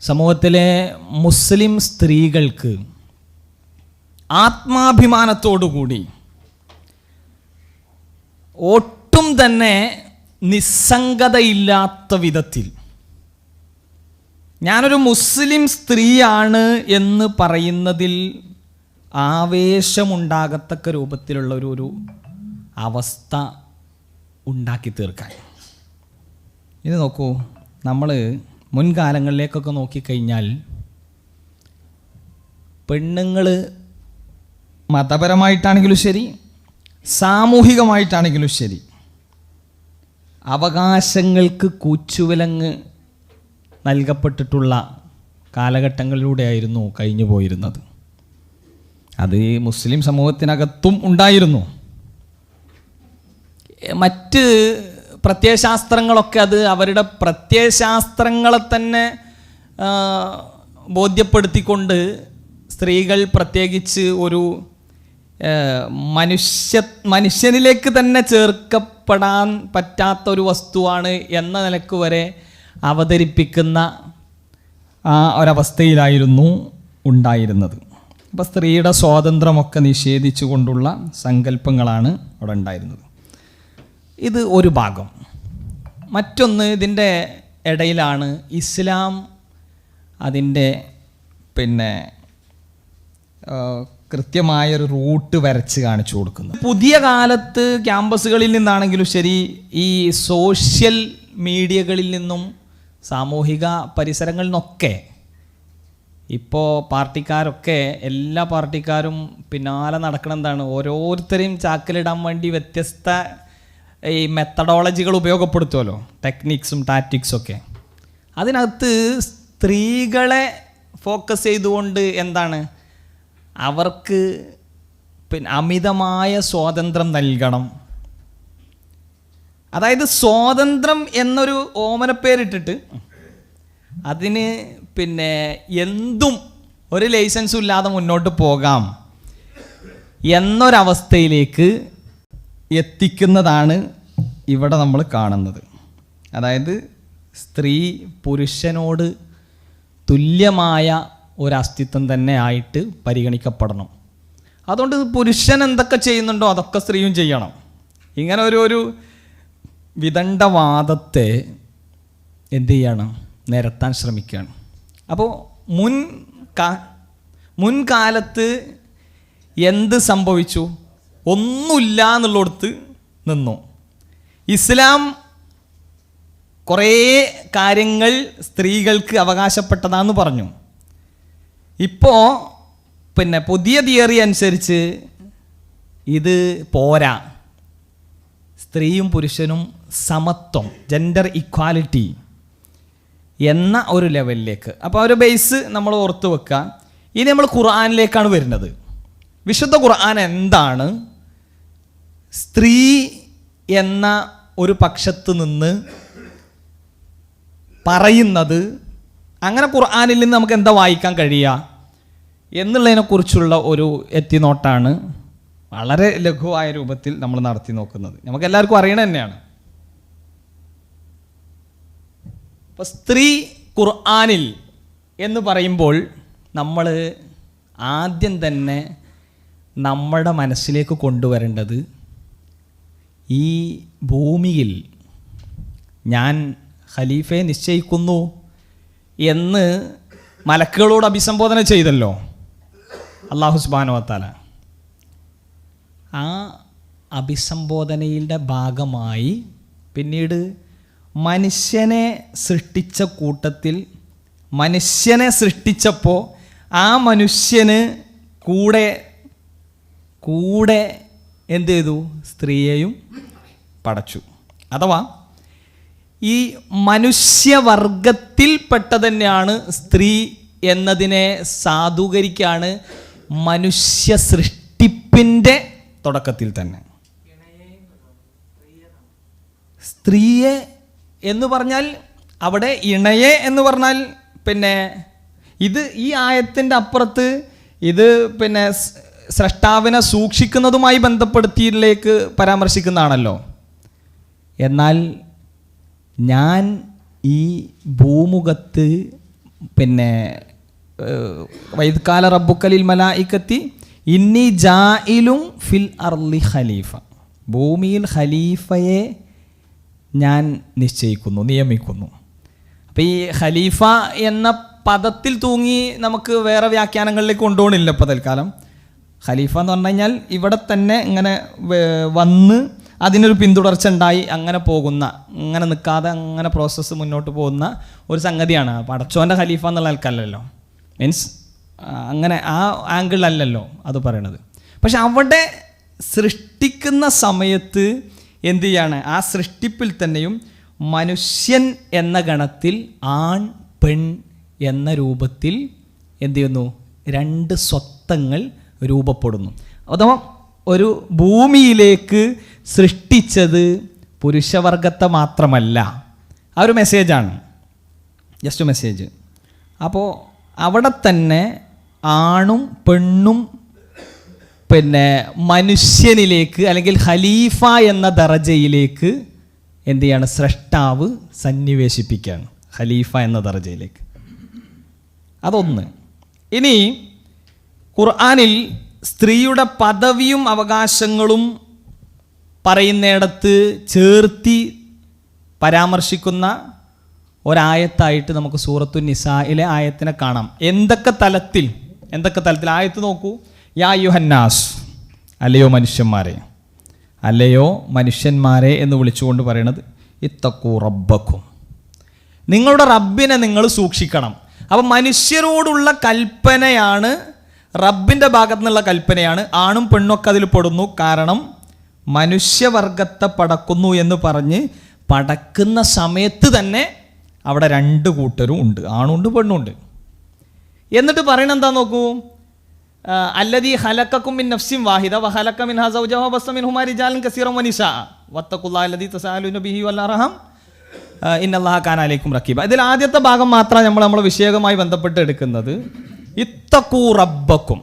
സമൂഹത്തിലെ മുസ്ലിം സ്ത്രീകൾക്ക് ആത്മാഭിമാനത്തോടുകൂടി ഒട്ടും തന്നെ നിസ്സംഗതയില്ലാത്ത വിധത്തിൽ ഞാനൊരു മുസ്ലിം സ്ത്രീയാണ് എന്ന് പറയുന്നതിൽ ആവേശമുണ്ടാകത്തക്ക രൂപത്തിലുള്ള ഒരു അവസ്ഥ ഉണ്ടാക്കി തീർക്കാൻ. ഇത് നോക്കൂ, നമ്മൾ മുൻകാലങ്ങളിലേക്കൊക്കെ നോക്കിക്കഴിഞ്ഞാൽ പെണ്ണുങ്ങൾ മതപരമായിട്ടാണെങ്കിലും ശരി, സാമൂഹികമായിട്ടാണെങ്കിലും ശരി, അവകാശങ്ങൾക്ക് കൂച്ചുവിലങ്ങ് നൽകപ്പെട്ടിട്ടുള്ള കാലഘട്ടങ്ങളിലൂടെയായിരുന്നു കഴിഞ്ഞു പോയിരുന്നത്. അത് മുസ്ലിം സമൂഹത്തിനകത്തും ഉണ്ടായിരുന്നു. മറ്റ് പ്രത്യയശാസ്ത്രങ്ങളൊക്കെ അത് അവരുടെ പ്രത്യയശാസ്ത്രങ്ങളെ തന്നെ ബോധ്യപ്പെടുത്തിക്കൊണ്ട് സ്ത്രീകൾ പ്രത്യേകിച്ച് ഒരു മനുഷ്യനിലേക്ക് തന്നെ ചേർക്കപ്പെടാൻ പറ്റാത്ത ഒരു വസ്തുവാണ് എന്ന നിലക്ക് വരെ അവതരിപ്പിക്കുന്ന ആ ഒരവസ്ഥയിലായിരുന്നു ഉണ്ടായിരുന്നത്. അപ്പോൾ സ്ത്രീയുടെ സ്വാതന്ത്ര്യമൊക്കെ നിഷേധിച്ചു കൊണ്ടുള്ള സങ്കല്പങ്ങളാണ് അവിടെ ഉണ്ടായിരുന്നത്. ഇത് ഒരു ഭാഗം. മറ്റൊന്ന്, ഇതിൻ്റെ ഇടയിലാണ് ഇസ്ലാം അതിൻ്റെ കൃത്യമായൊരു റൂട്ട് വരച്ച് കാണിച്ചു കൊടുക്കുന്നത്. പുതിയ കാലത്ത് ക്യാമ്പസുകളിൽ നിന്നാണെങ്കിലും ശരി, ഈ സോഷ്യൽ മീഡിയകളിൽ നിന്നും സാമൂഹിക പരിസരങ്ങളിൽ നിന്നൊക്കെ ഇപ്പോൾ പാർട്ടിക്കാരൊക്കെ എല്ലാ പാർട്ടിക്കാരും പിന്നാലെ നടക്കണം. എന്താണ്, ഓരോരുത്തരെയും ചാക്കിലിടാൻ വേണ്ടി വ്യത്യസ്ത ഈ മെത്തഡോളജികൾ ഉപയോഗപ്പെടുത്തുമല്ലോ, ടെക്നിക്സും ടാറ്റിക്സും ഒക്കെ. അതിനകത്ത് സ്ത്രീകളെ ഫോക്കസ് ചെയ്തുകൊണ്ട് എന്താണ്, അവർക്ക് അമിതമായ സ്വാതന്ത്ര്യം നൽകണം. അതായത് സ്വാതന്ത്ര്യം എന്നൊരു ഓമനപ്പേരിട്ടിട്ട് അതിന് എന്തും ഒരു ലൈസൻസും ഇല്ലാതെ മുന്നോട്ട് പോകാം എന്നൊരവസ്ഥയിലേക്ക് എത്തിക്കുന്നതാണ് ഇവിടെ നമ്മൾ കാണുന്നത്. അതായത് സ്ത്രീ പുരുഷനോട് തുല്യമായ ഒരസ്തിത്വം തന്നെ ആയിട്ട് പരിഗണിക്കപ്പെടണം. അതുകൊണ്ട് പുരുഷൻ എന്തൊക്കെ ചെയ്യുന്നുണ്ടോ അതൊക്കെ സ്ത്രീയും ചെയ്യണം. ഇങ്ങനെ ഒരു വിദണ്ഡവാദത്തെ എന്ത് ചെയ്യണം, നിരത്താൻ ശ്രമിക്കുകയാണ്. അപ്പോൾ മുൻകാലത്ത് എന്ത് സംഭവിച്ചു? ഒന്നുമില്ല എന്നുള്ളിടത്ത് നിന്നു. ഇസ്ലാം കുറേ കാര്യങ്ങൾ സ്ത്രീകൾക്ക് അവകാശപ്പെട്ടതാന്ന് പറഞ്ഞു. ഇപ്പോൾ പുതിയ തിയറി അനുസരിച്ച് ഇത് പോരാ, സ്ത്രീയും പുരുഷനും സമത്വം, ജെൻഡർ ഇക്വാലിറ്റി എന്ന ഒരു ലെവലിലേക്ക്. അപ്പോൾ ഒരു ബേസ് നമ്മൾ ഓർത്ത് വെക്കുക. ഇനി നമ്മൾ ഖുർആനിലേക്കാണ് വരുന്നത്. വിശുദ്ധ ഖുർആൻ എന്താണ് സ്ത്രീ എന്ന ഒരു പക്ഷത്ത് നിന്ന് പറയുന്നത്, അങ്ങനെ ഖുർആനിൽ നിന്ന് നമുക്ക് എന്താ വായിക്കാൻ കഴിയുക എന്നുള്ളതിനെക്കുറിച്ചുള്ള ഒരു എത്തിനോട്ടാണ് വളരെ ലഘുവായ രൂപത്തിൽ നമ്മൾ നടത്തി നോക്കുന്നത്. നമുക്കെല്ലാവർക്കും അറിയണ തന്നെയാണ്. അപ്പോൾ സ്ത്രീ ഖുർആനിൽ എന്ന് പറയുമ്പോൾ നമ്മൾ ആദ്യം തന്നെ നമ്മുടെ മനസ്സിലേക്ക് കൊണ്ടുവരേണ്ടത്, ഈ ഭൂമിയിൽ ഞാൻ ഖലീഫയെ നിശ്ചയിക്കുന്നു എന്ന് മലക്കുകളോട് അഭിസംബോധന ചെയ്തല്ലോ അല്ലാഹു സുബ്ഹാനഹു വ തആല. ആ അഭിസംബോധനയുടെ ഭാഗമായി പിന്നീട് മനുഷ്യനെ സൃഷ്ടിച്ച കൂട്ടത്തിൽ മനുഷ്യനെ സൃഷ്ടിച്ചപ്പോൾ ആ മനുഷ്യന് കൂടെ എന്ത് ചെയ്തു, സ്ത്രീയെയും പടച്ചു. അഥവാ ഈ മനുഷ്യവർഗത്തിൽപ്പെട്ട തന്നെയാണ് സ്ത്രീ എന്നതിനെ സാധൂകരിക്കാണ് മനുഷ്യ സൃഷ്ടിപ്പിൻ്റെ തുടക്കത്തിൽ തന്നെ. സ്ത്രീയെ എന്ന് പറഞ്ഞാൽ അവിടെ ഇണയെ എന്ന് പറഞ്ഞാൽ ഇത് ഈ ആയത്തിൻ്റെ അപ്പുറത്ത് ഇത് സ്രഷ്ടാവിനെ സൂക്ഷിക്കുന്നതുമായി ബന്ധപ്പെടുത്തിയിലേക്ക് പരാമർശിക്കുന്നതാണല്ലോ. എന്നാൽ ഞാൻ ഈ ഭൂമുഖത്ത് പിന്നെ വൈദ്കാല റബ്ബുക്കലിൽ മലായിക്കത്തി ഇന്നി ജായിലും ഫിൽ അർളി ഖലീഫ, ഭൂമിയിൽ ഖലീഫയെ ഞാൻ നിശ്ചയിക്കുന്നു, നിയമിക്കുന്നു. അപ്പോൾ ഈ ഖലീഫ എന്ന പദത്തിൽ തൂങ്ങി നമുക്ക് വേറെ വ്യാഖ്യാനങ്ങളിലേക്ക് കൊണ്ടുപോകണില്ല ഇപ്പോൾ തൽക്കാലം. ഖലീഫ എന്ന് പറഞ്ഞു കഴിഞ്ഞാൽ ഇവിടെ തന്നെ ഇങ്ങനെ വന്ന് അതിനൊരു പിന്തുടർച്ച ഉണ്ടായി അങ്ങനെ പോകുന്ന, അങ്ങനെ നിൽക്കാതെ അങ്ങനെ പ്രോസസ്സ് മുന്നോട്ട് പോകുന്ന ഒരു സംഗതിയാണ്. പടച്ചോൻ്റെ ഖലീഫ എന്നുള്ള ആൾക്കല്ലല്ലോ, മീൻസ് അങ്ങനെ ആ ആംഗിളല്ലല്ലോ അത് പറയണത്. പക്ഷെ അവിടെ സൃഷ്ടിക്കുന്ന സമയത്ത് എന്തു ചെയ്യാണ്, ആ സൃഷ്ടിപ്പിൽ തന്നെയും മനുഷ്യൻ എന്ന ഗണത്തിൽ ആൺ പെൺ എന്ന രൂപത്തിൽ എന്തു ചെയ്യുന്നു, രണ്ട് സ്വത്വങ്ങൾ രൂപപ്പെടുന്നു. അഥവാ ഒരു ഭൂമിയിലേക്ക് സൃഷ്ടിച്ചത് പുരുഷവർഗത്തെ മാത്രമല്ല. ആ ഒരു മെസ്സേജാണ്, ജസ്റ്റ് മെസ്സേജ്. അപ്പോൾ അവിടെ തന്നെ ആണും പെണ്ണും പിന്നെ മനുഷ്യനിലേക്ക് അല്ലെങ്കിൽ ഖലീഫ എന്ന ദറജയിലേക്ക് എന്ത് ചെയ്യാണ്, സ്രഷ്ടാവ് സന്നിവേശിപ്പിക്കുകയാണ് ഖലീഫ എന്ന ദറജയിലേക്ക്. അതൊന്ന്. ഇനി ഖുർആനിൽ സ്ത്രീയുടെ പദവിയും അവകാശങ്ങളും പറയുന്നിടത്ത് ചേർത്തി പരാമർശിക്കുന്ന ഒരായത്തായിട്ട് നമുക്ക് സൂറത്തു നിസായിലെ ആയത്തിനെ കാണാം. എന്തൊക്കെ തലത്തിൽ ആയത്ത് നോക്കൂ. യാ യുഹന്നാസ്, അല്ലയോ മനുഷ്യന്മാരെ എന്ന് വിളിച്ചുകൊണ്ട് പറയണത് ഇത്തഖൂ റബ്ബക്കും, നിങ്ങളുടെ റബ്ബിനെ നിങ്ങൾ സൂക്ഷിക്കണം. അപ്പം മനുഷ്യരോടുള്ള കൽപ്പനയാണ്, റബ്ബിൻ്റെ ഭാഗത്തു നിന്നുള്ള കൽപ്പനയാണ്. ആണും പെണ്ണൊക്കെ അതിൽ പെടുന്നു. കാരണം മനുഷ്യവർഗത്തെ പടക്കുന്നു എന്ന് പറഞ്ഞ് പടക്കുന്ന സമയത്ത് തന്നെ അവിടെ രണ്ട് കൂട്ടരും ഉണ്ട്, ആണുണ്ട് പെണ്ണുണ്ട്. എന്നിട്ട് പറയണത് എന്താ നോക്കൂ, അല്ലദീ ഖലഖക്കും മിൻ നഫ്സിൻ വാഹിദ വഖലഖ മിൻഹാ സൗജഹ വബസ്സ മിൻഹുമാ റിജാലൻ കസീറൻ വനിസാ വത്തഖുല്ലാഹ അല്ലദീ തസഅലൂന ബിഹി വൽ അർഹം ഇന്നല്ലാഹ കാന അലൈക്കും റഖീബ. ഇതിൽ ആദ്യത്തെ ഭാഗം മാത്രമാണ് നമ്മൾ വിഷയവുമായി ബന്ധപ്പെട്ട് എടുക്കുന്നത്. ഇത്തഖൂ റബ്ബക്കും.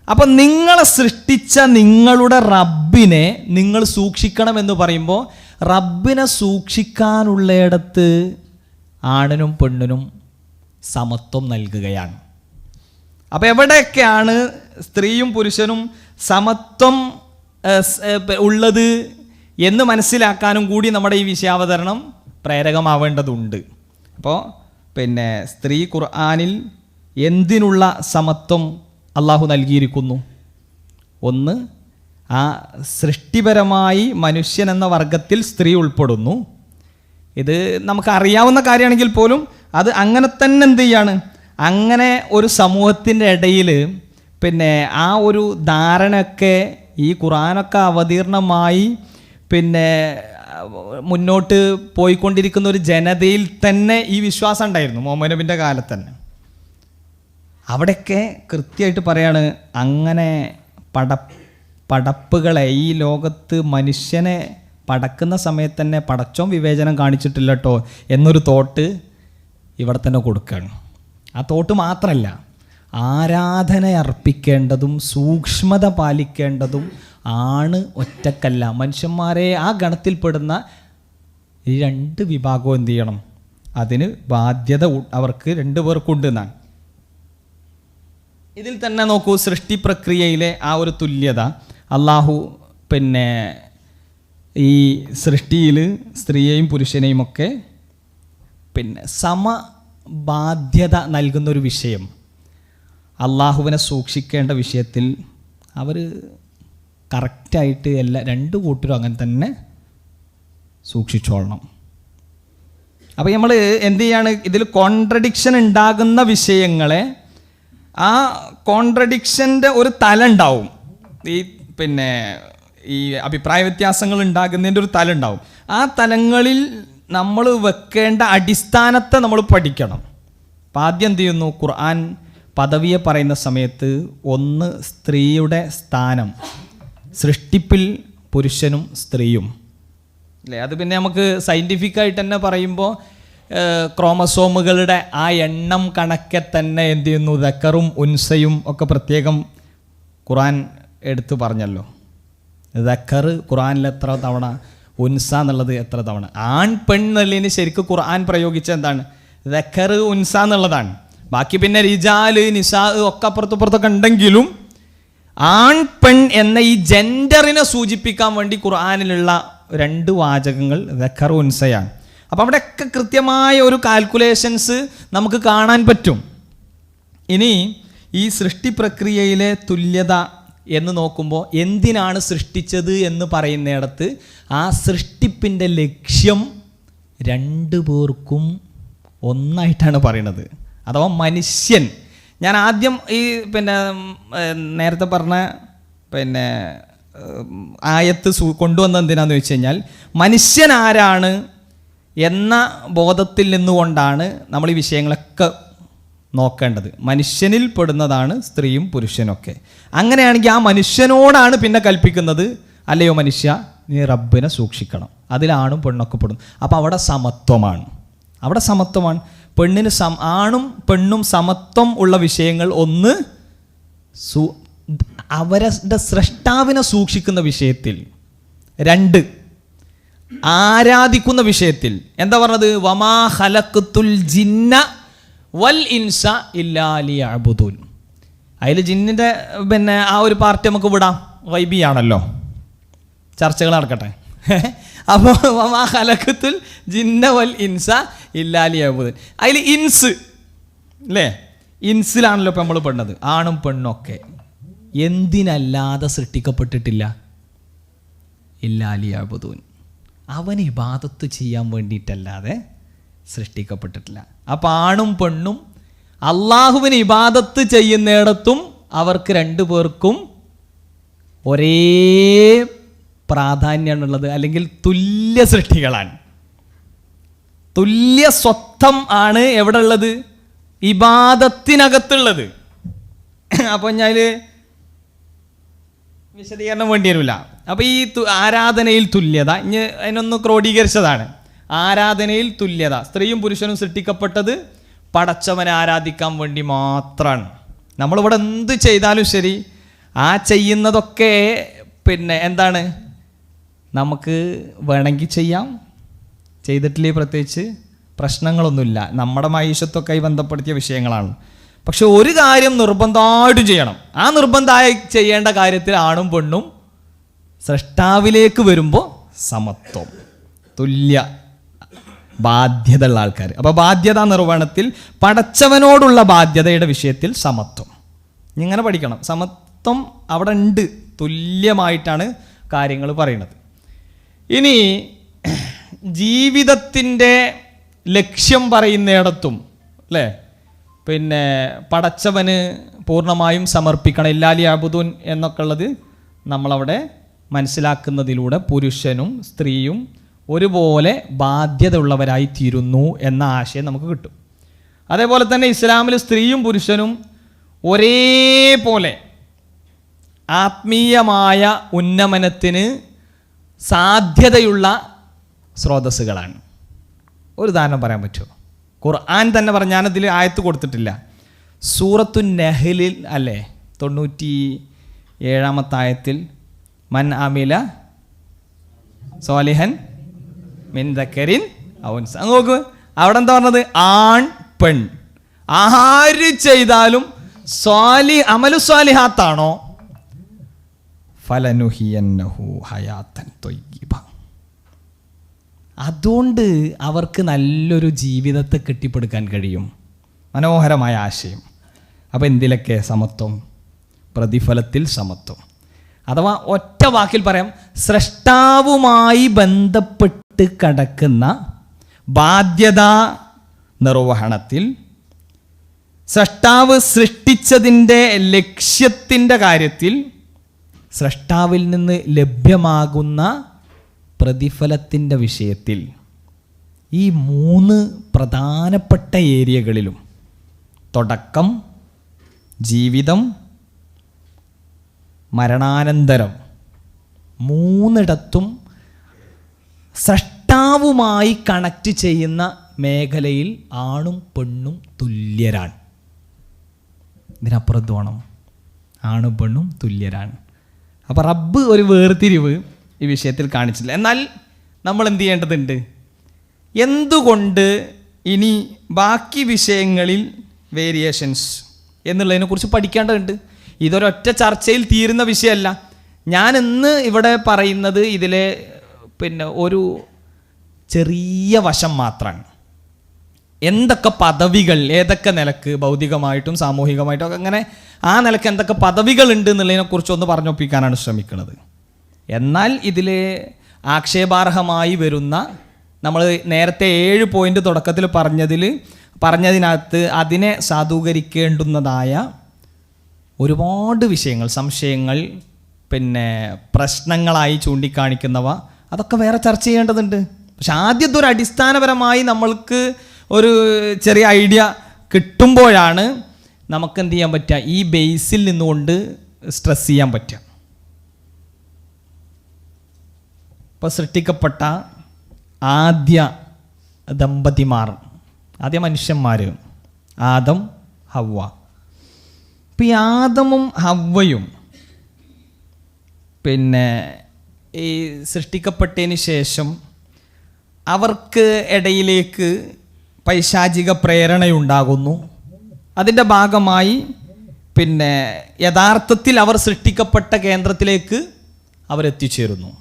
അപ്പം നിങ്ങളെ സൃഷ്ടിച്ച നിങ്ങളുടെ റബ്ബിനെ നിങ്ങൾ സൂക്ഷിക്കണമെന്ന് പറയുമ്പോൾ റബ്ബിനെ സൂക്ഷിക്കാനുള്ളിടത്ത് ആണിനും പെണ്ണിനും സമത്വം നൽകുകയാണ്. അപ്പോൾ എവിടെയൊക്കെയാണ് സ്ത്രീയും പുരുഷനും സമത്വം ഉള്ളത് എന്ന് മനസ്സിലാക്കാനും കൂടി നമ്മുടെ ഈ വിഷയാവതരണം പ്രേരകമാവേണ്ടതുണ്ട്. അപ്പോൾ പിന്നെ സ്ത്രീ ഖുർആനിൽ എന്തിനുള്ള സമത്വം അള്ളാഹു നൽകിയിരിക്കുന്നു? ഒന്ന്, ആ സൃഷ്ടിപരമായി മനുഷ്യൻ എന്ന വർഗത്തിൽ സ്ത്രീ ഉൾപ്പെടുന്നു. ഇത് നമുക്കറിയാവുന്ന കാര്യമാണെങ്കിൽ പോലും അത് അങ്ങനെ തന്നെ എന്ത് ചെയ്യാണ്, അങ്ങനെ ഒരു സമൂഹത്തിൻ്റെ ഇടയിൽ പിന്നെ ആ ഒരു ധാരണയൊക്കെ ഈ ഖുർആനൊക്കെ അവതീർണമായി പിന്നെ മുന്നോട്ട് പോയിക്കൊണ്ടിരിക്കുന്ന ഒരു ജനതയിൽ തന്നെ ഈ വിശ്വാസം ഉണ്ടായിരുന്നു മുഹമ്മദ് നബിൻ്റെ കാലത്ത് തന്നെ. അവിടെയൊക്കെ കൃത്യമായിട്ട് പറയാണ്, അങ്ങനെ പടപ്പുകളെ ഈ ലോകത്ത് മനുഷ്യനെ പടക്കുന്ന സമയത്ത് തന്നെ പടച്ചോൻ വിവേചനം കാണിച്ചിട്ടില്ല കേട്ടോ എന്നൊരു തോട്ട് ഇവിടെ തന്നെ കൊടുക്കുകയാണ്. ആ തോട്ട് മാത്രമല്ല, ആരാധന അർപ്പിക്കേണ്ടതും സൂക്ഷ്മത പാലിക്കേണ്ടതും ആണ് ഒറ്റക്കല്ല. മനുഷ്യന്മാരെ ആ ഗണത്തിൽപ്പെടുന്ന ഈ രണ്ട് വിഭാഗവും എന്ത് ചെയ്യണം, അതിന് ബാധ്യത അവർക്ക് രണ്ടു പേർക്കുണ്ട് എന്നാണ്. ഇതിൽ തന്നെ നോക്കൂ, സൃഷ്ടി പ്രക്രിയയിലെ ആ ഒരു തുല്യത അള്ളാഹു പിന്നെ ഈ സൃഷ്ടിയിൽ സ്ത്രീയെയും പുരുഷനെയും ഒക്കെ പിന്നെ സമബാധ്യത നൽകുന്നൊരു വിഷയം, അള്ളാഹുവിനെ സൂക്ഷിക്കേണ്ട വിഷയത്തിൽ അവർ കറക്റ്റായിട്ട് രണ്ട് കൂട്ടരും അങ്ങനെ തന്നെ സൂക്ഷിച്ചോളണം. അപ്പോൾ നമ്മൾ എന്ത് ചെയ്യാണ്, ഇതിൽ കോൺട്രഡിക്ഷൻ ഉണ്ടാകുന്ന വിഷയങ്ങളെ ആ കോൺട്രഡിക്ഷൻ്റെ ഒരു തലം ഉണ്ടാവും. ഈ പിന്നെ ഈ അഭിപ്രായ വ്യത്യാസങ്ങൾ ഉണ്ടാകുന്നതിൻ്റെ ഒരു തലം ഉണ്ടാവും. ആ തലങ്ങളിൽ നമ്മൾ വെക്കേണ്ട അടിസ്ഥാനത്തെ നമ്മൾ പഠിക്കണം. അപ്പം ആദ്യം എന്ത് ചെയ്യുന്നു, ഖുർആൻ പദവിയെ പറയുന്ന സമയത്ത് ഒന്ന്, സ്ത്രീയുടെ സ്ഥാനം, സൃഷ്ടിപ്പിൽ പുരുഷനും സ്ത്രീയും അല്ലേ. അത് പിന്നെ നമുക്ക് സയൻറ്റിഫിക്കായിട്ട് തന്നെ പറയുമ്പോൾ ക്രോമസോമുകളുടെ ആ എണ്ണം കണക്കെ തന്നെ എന്ത് ചെയ്യുന്നു, ദക്കറും ഉൻസയും ഒക്കെ പ്രത്യേകം ഖുർആൻ എടുത്തു പറഞ്ഞല്ലോ. ദക്കർ ഖുർആനിൽ എത്ര തവണ, ഉൻസ എന്നുള്ളത് എത്ര തവണ. ആൺ പെൺ എന്നുള്ളതിന് ശരിക്കും ഖുർആൻ പ്രയോഗിച്ച എന്താണ്, ദക്കർ ഉൻസ എന്നുള്ളതാണ്. ബാക്കി പിന്നെ റിജാല് നിസാ ഒക്കെ അപ്പുറത്തുപ്പുറത്തൊക്കെ ഉണ്ടെങ്കിലും ആൺ പെൺ എന്ന ഈ ജെൻഡറിനെ സൂചിപ്പിക്കാൻ വേണ്ടി ഖുർആനിലുള്ള 2 വാചകങ്ങൾ ദക്കർ ഉൻസയാണ്. അപ്പം അവിടെയൊക്കെ കൃത്യമായ ഒരു കാൽക്കുലേഷൻസ് നമുക്ക് കാണാൻ പറ്റും. ഇനി ഈ സൃഷ്ടി പ്രക്രിയയിലെ തുല്യത എന്ന് നോക്കുമ്പോൾ എന്തിനാണ് സൃഷ്ടിച്ചത് എന്ന് പറയുന്നിടത്ത് ആ സൃഷ്ടിപ്പിൻ്റെ ലക്ഷ്യം 2 പേർക്കും ഒന്നായിട്ടാണ് പറയുന്നത്. അഥവാ മനുഷ്യൻ, ഞാൻ ആദ്യം ഈ നേരത്തെ പറഞ്ഞ ആയത്ത് കൊണ്ടുവന്നത് എന്തിനാന്ന് വെച്ച് കഴിഞ്ഞാൽ മനുഷ്യൻ ആരാണ് എന്ന ബോധത്തിൽ നിന്നുകൊണ്ടാണ് നമ്മൾ ഈ വിഷയങ്ങളൊക്കെ നോക്കേണ്ടത്. മനുഷ്യനിൽ പെടുന്നതാണ് സ്ത്രീയും പുരുഷനൊക്കെ. അങ്ങനെയാണെങ്കിൽ ആ മനുഷ്യനോടാണ് പിന്നെ കൽപ്പിക്കുന്നത്, അല്ലയോ മനുഷ്യ നീ റബ്ബിനെ സൂക്ഷിക്കണം, അതിലാണും പെണ്ണൊക്കെ പെടും. അപ്പോൾ അവിടെ സമത്വമാണ്. പെണ്ണിന് ആണും പെണ്ണും സമത്വം ഉള്ള വിഷയങ്ങൾ ഒന്ന് അവരുടെ സ്രഷ്ടാവിനെ സൂക്ഷിക്കുന്ന വിഷയത്തിൽ, 2 ആരാധിക്കുന്ന വിഷയത്തിൽ. എന്താ പറഞ്ഞത്? വമാ ഖലഖ്തുൽ ജിന്ന വൽ ഇൻസ ഇല്ലാ ലിയഅ്ബുദൂൻ. അതിൽ ജിന്നിൻ്റെ ആ ഒരു പാർട്ടി നമുക്ക് വിടാം, ഗൈബിയാണല്ലോ, ചർച്ചകൾ നടക്കട്ടെ. അപ്പോൾ വമാ ഖലഖ്തുൽ ജിന്ന വൽ ഇൻസ ഇല്ലാ ലിയഅ്ബുദൂൻ. അതിൽ ഇൻസ് അല്ലേ, ഇൻസിലാണല്ലോ ഇപ്പം നമ്മൾ പെടുന്നത്. ആണും പെണ്ണും ഒക്കെ എന്തിനല്ലാതെ സൃഷ്ടിക്കപ്പെട്ടിട്ടില്ല? ഇല്ലാ ലിയഅ്ബുദൂൻ, അവന് ഇബാദത്ത് ചെയ്യാൻ വേണ്ടിയിട്ടല്ലാതെ സൃഷ്ടിക്കപ്പെട്ടിട്ടില്ല. അപ്പം ആണും പെണ്ണും അള്ളാഹുവിന് ഇബാദത്ത് ചെയ്യുന്നിടത്തും അവർക്ക് 2 പേർക്കും ഒരേ പ്രാധാന്യമാണുള്ളത്, അല്ലെങ്കിൽ തുല്യ സൃഷ്ടികളാണ്, തുല്യ സ്വത്വം ആണ് എവിടെ ഉള്ളത്? ഇബാദത്തിനകത്തുള്ളത്. അപ്പോൾ ഞാൻ വിശദീകരണം വേണ്ടി വരില്ല. അപ്പോൾ ഈ ആരാധനയിൽ തുല്യത ഇനി അതിനൊന്ന് ക്രോഡീകരിച്ചതാണ്. ആരാധനയിൽ തുല്യത, സ്ത്രീയും പുരുഷനും സൃഷ്ടിക്കപ്പെട്ടത് പടച്ചവനെ ആരാധിക്കാൻ വേണ്ടി മാത്രമാണ്. നമ്മളിവിടെ എന്ത് ചെയ്താലും ശരി, ആ ചെയ്യുന്നതൊക്കെ എന്താണ്, നമുക്ക് വേണമെങ്കിൽ ചെയ്യാം, ചെയ്തിട്ടില്ലേ പ്രത്യേകിച്ച് പ്രശ്നങ്ങളൊന്നുമില്ല, നമ്മുടെ മൈഷത്തൊക്കെ ബന്ധപ്പെടുത്തിയ വിഷയങ്ങളാണ്. പക്ഷെ ഒരു കാര്യം നിർബന്ധമായിട്ടും ചെയ്യണം. ആ നിർബന്ധമായി ചെയ്യേണ്ട കാര്യത്തിൽ ആണും പെണ്ണും സ്രഷ്ടാവിലേക്ക് വരുമ്പോൾ സമത്വം, തുല്യ ബാധ്യതയുള്ള ആൾക്കാർ. അപ്പോൾ ബാധ്യതാ നിർവഹണത്തിൽ പടച്ചവനോടുള്ള ബാധ്യതയുടെ വിഷയത്തിൽ സമത്വം. ഇങ്ങനെ പഠിക്കണം. സമത്വം അവിടെ ഉണ്ട്, തുല്യമായിട്ടാണ് കാര്യങ്ങൾ പറയുന്നത്. ഇനി ജീവിതത്തിൻ്റെ ലക്ഷ്യം പറയുന്നിടത്തും അല്ലേ, പടച്ചവന് പൂർണ്ണമായും സമർപ്പിക്കണം, ഇല്ലാ ലിയഅ്ബുദൂൻ എന്നൊക്കെ ഉള്ളത് നമ്മളവിടെ മനസ്സിലാക്കുന്നതിലൂടെ പുരുഷനും സ്ത്രീയും ഒരുപോലെ ബാധ്യത ഉള്ളവരായി തീരുന്നു എന്ന ആശയം നമുക്ക് കിട്ടും. അതേപോലെ തന്നെ ഇസ്ലാമിൽ സ്ത്രീയും പുരുഷനും ഒരേപോലെ ആത്മീയമായ ഉന്നമനത്തിന് സാധ്യതയുള്ള സ്രോതസ്സുകളാണ്. ഒരു ഉദാഹരണം പറയാൻ പറ്റുമോ? ഖുർആൻ തന്നെ പറഞ്ഞ, ഞാനതിൽ ആയത്ത് കൊടുത്തിട്ടില്ല, സൂറത്തു നഹ്ലിൽ അല്ലേ 97-ാമത്തെ ആയത്തിൽ മൻ അമില സ്വാലിഹൻ മിൻ ദക്കരിൻ ഔ ഉൻസ. നോക്ക് അവിടെ എന്താ പറഞ്ഞത്? ആൺ പെൺ ആര് ചെയ്താലും അമലു സ്വാലിഹാത്താണോ ഫലനുഹിയന്നഹു ഹയാത്തൻ ത്വയ്യിബ. അതുകൊണ്ട് അവർക്ക് നല്ലൊരു ജീവിതത്തെ കെട്ടിപ്പടുക്കാൻ കഴിയും. മനോഹരമായ ആശയം. അപ്പോൾ എന്തിലൊക്കെ സമത്വം? പ്രതിഫലത്തിൽ സമത്വം. അഥവാ ഒറ്റ വാക്കിൽ പറയാം, സ്രഷ്ടാവുമായി ബന്ധപ്പെട്ട് കിടക്കുന്ന ബാധ്യതാ നിർവഹണത്തിൽ, സ്രഷ്ടാവ് സൃഷ്ടിച്ചതിൻ്റെ ലക്ഷ്യത്തിൻ്റെ കാര്യത്തിൽ, സ്രഷ്ടാവിൽ നിന്ന് ലഭ്യമാകുന്ന പ്രതിഫലത്തിൻ്റെ വിഷയത്തിൽ, ഈ 3 പ്രധാനപ്പെട്ട ഏരിയകളിലും തുടക്കം, ജീവിതം, മരണാനന്തരം, 3ഇടത്തും സ്രഷ്ടാവുമായി കണക്റ്റ് ചെയ്യുന്ന മേഖലയിൽ ആണും പെണ്ണും തുല്യരാണ്. ഇതിനപ്പുറത്ത് വേണം, ആണും പെണ്ണും തുല്യരാണ്. അപ്പോൾ റബ്ബ് ഒരു വേർതിരിവ് ഈ വിഷയത്തിൽ കാണിച്ചില്ല. എന്നാൽ നമ്മൾ എന്ത് ചെയ്യേണ്ടതുണ്ട്? എന്തുകൊണ്ട് ഇനി ബാക്കി വിഷയങ്ങളിൽ വേരിയേഷൻസ് എന്നുള്ളതിനെക്കുറിച്ച് പഠിക്കേണ്ടതുണ്ട്. ഇതൊരൊറ്റ ചർച്ചയിൽ തീരുന്ന വിഷയമല്ല. ഞാൻ ഇന്ന് ഇവിടെ പറയുന്നത് ഇതിലെ ഒരു ചെറിയ വശം മാത്രമാണ്. എന്തൊക്കെ പദവികൾ ഏതൊക്കെ നിലക്ക് ഭൗതികമായിട്ടും സാമൂഹികമായിട്ടും ഒക്കെ അങ്ങനെ ആ നിലക്ക് എന്തൊക്കെ പദവികൾ ഉണ്ട് എന്നുള്ളതിനെക്കുറിച്ച് ഒന്ന് പറഞ്ഞൊപ്പിക്കാനാണ് ശ്രമിക്കുന്നത്. എന്നാൽ ഇതിൽ ആക്ഷേപാർഹമായി വരുന്ന നമ്മൾ നേരത്തെ 7 പോയിന്റ് തുടക്കത്തിൽ പറഞ്ഞതിനകത്ത് അതിനെ സാധൂകരിക്കേണ്ടുന്നതായ ഒരുപാട് വിഷയങ്ങൾ, സംശയങ്ങൾ, പ്രശ്നങ്ങളായി ചൂണ്ടിക്കാണിക്കുന്നവ അതൊക്കെ വേറെ ചർച്ച ചെയ്യേണ്ടതുണ്ട്. പക്ഷെ ആദ്യത്തെ ഒരു അടിസ്ഥാനപരമായി നമ്മൾക്ക് ഒരു ചെറിയ ഐഡിയ കിട്ടുമ്പോഴാണ് നമുക്ക് എന്ത് ചെയ്യാൻ പറ്റുക, ഈ ബേസിൽ നിന്നുകൊണ്ട് സ്ട്രെസ് ചെയ്യാൻ പറ്റുക. ഇപ്പോൾ സൃഷ്ടിക്കപ്പെട്ട ആദ്യ ദമ്പതിമാർ, ആദ്യ മനുഷ്യന്മാർ ആദം ഹവ്വ. ഇപ്പം ഈ ആദമും ഹവ്വയും ഈ സൃഷ്ടിക്കപ്പെട്ടതിന് ശേഷം അവർക്ക് ഇടയിലേക്ക് പൈശാചിക പ്രേരണയുണ്ടാകുന്നു. അതിൻ്റെ ഭാഗമായി യഥാർത്ഥത്തിൽ അവർ സൃഷ്ടിക്കപ്പെട്ട കേന്ദ്രത്തിലേക്ക് അവരെത്തിച്ചേരുന്നു.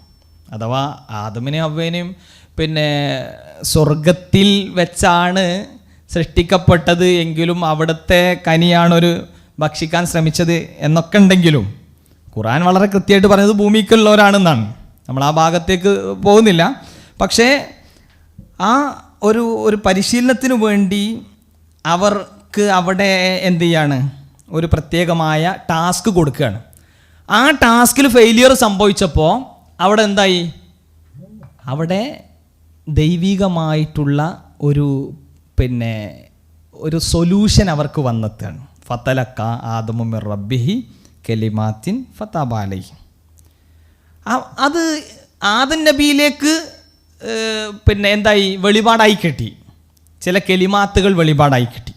അഥവാ ആദമിനെയും ഹവ്വേനെയും സ്വർഗത്തിൽ വെച്ചാണ് സൃഷ്ടിക്കപ്പെട്ടത് എങ്കിലും അവിടുത്തെ കനിയാണൊരു ഭക്ഷിക്കാൻ ശ്രമിച്ചത് എന്നൊക്കെ ഉണ്ടെങ്കിലും ഖുർആൻ വളരെ കൃത്യമായിട്ട് പറയുന്നത് ഭൂമിക്കുള്ളവരാണെന്നാണ്. നമ്മൾ ആ ഭാഗത്തേക്ക് പോകുന്നില്ല. പക്ഷേ ആ ഒരു പരിശീലനത്തിന് വേണ്ടി അവർക്ക് അവിടെ എന്ത് ചെയ്യാണ്, ഒരു പ്രത്യേകമായ ടാസ്ക് കൊടുക്കുകയാണ്. ആ ടാസ്കിൽ ഫെയിലിയർ സംഭവിച്ചപ്പോൾ അവിടെ എന്തായി, അവിടെ ദൈവികമായിട്ടുള്ള ഒരു സൊല്യൂഷൻ അവർക്ക് വന്നെത്തുകയാണ്. ഫതലക്ക ആദമു മിർ റബ്ബിഹി കലിമാത്തിൻ ഫതബ അലൈഹി. അത് ആദം നബിയിലേക്ക് എന്തായി, വെളിപാടായി കിട്ടി. ചില കലിമാത്തുകൾ വെളിപാടായി കിട്ടി.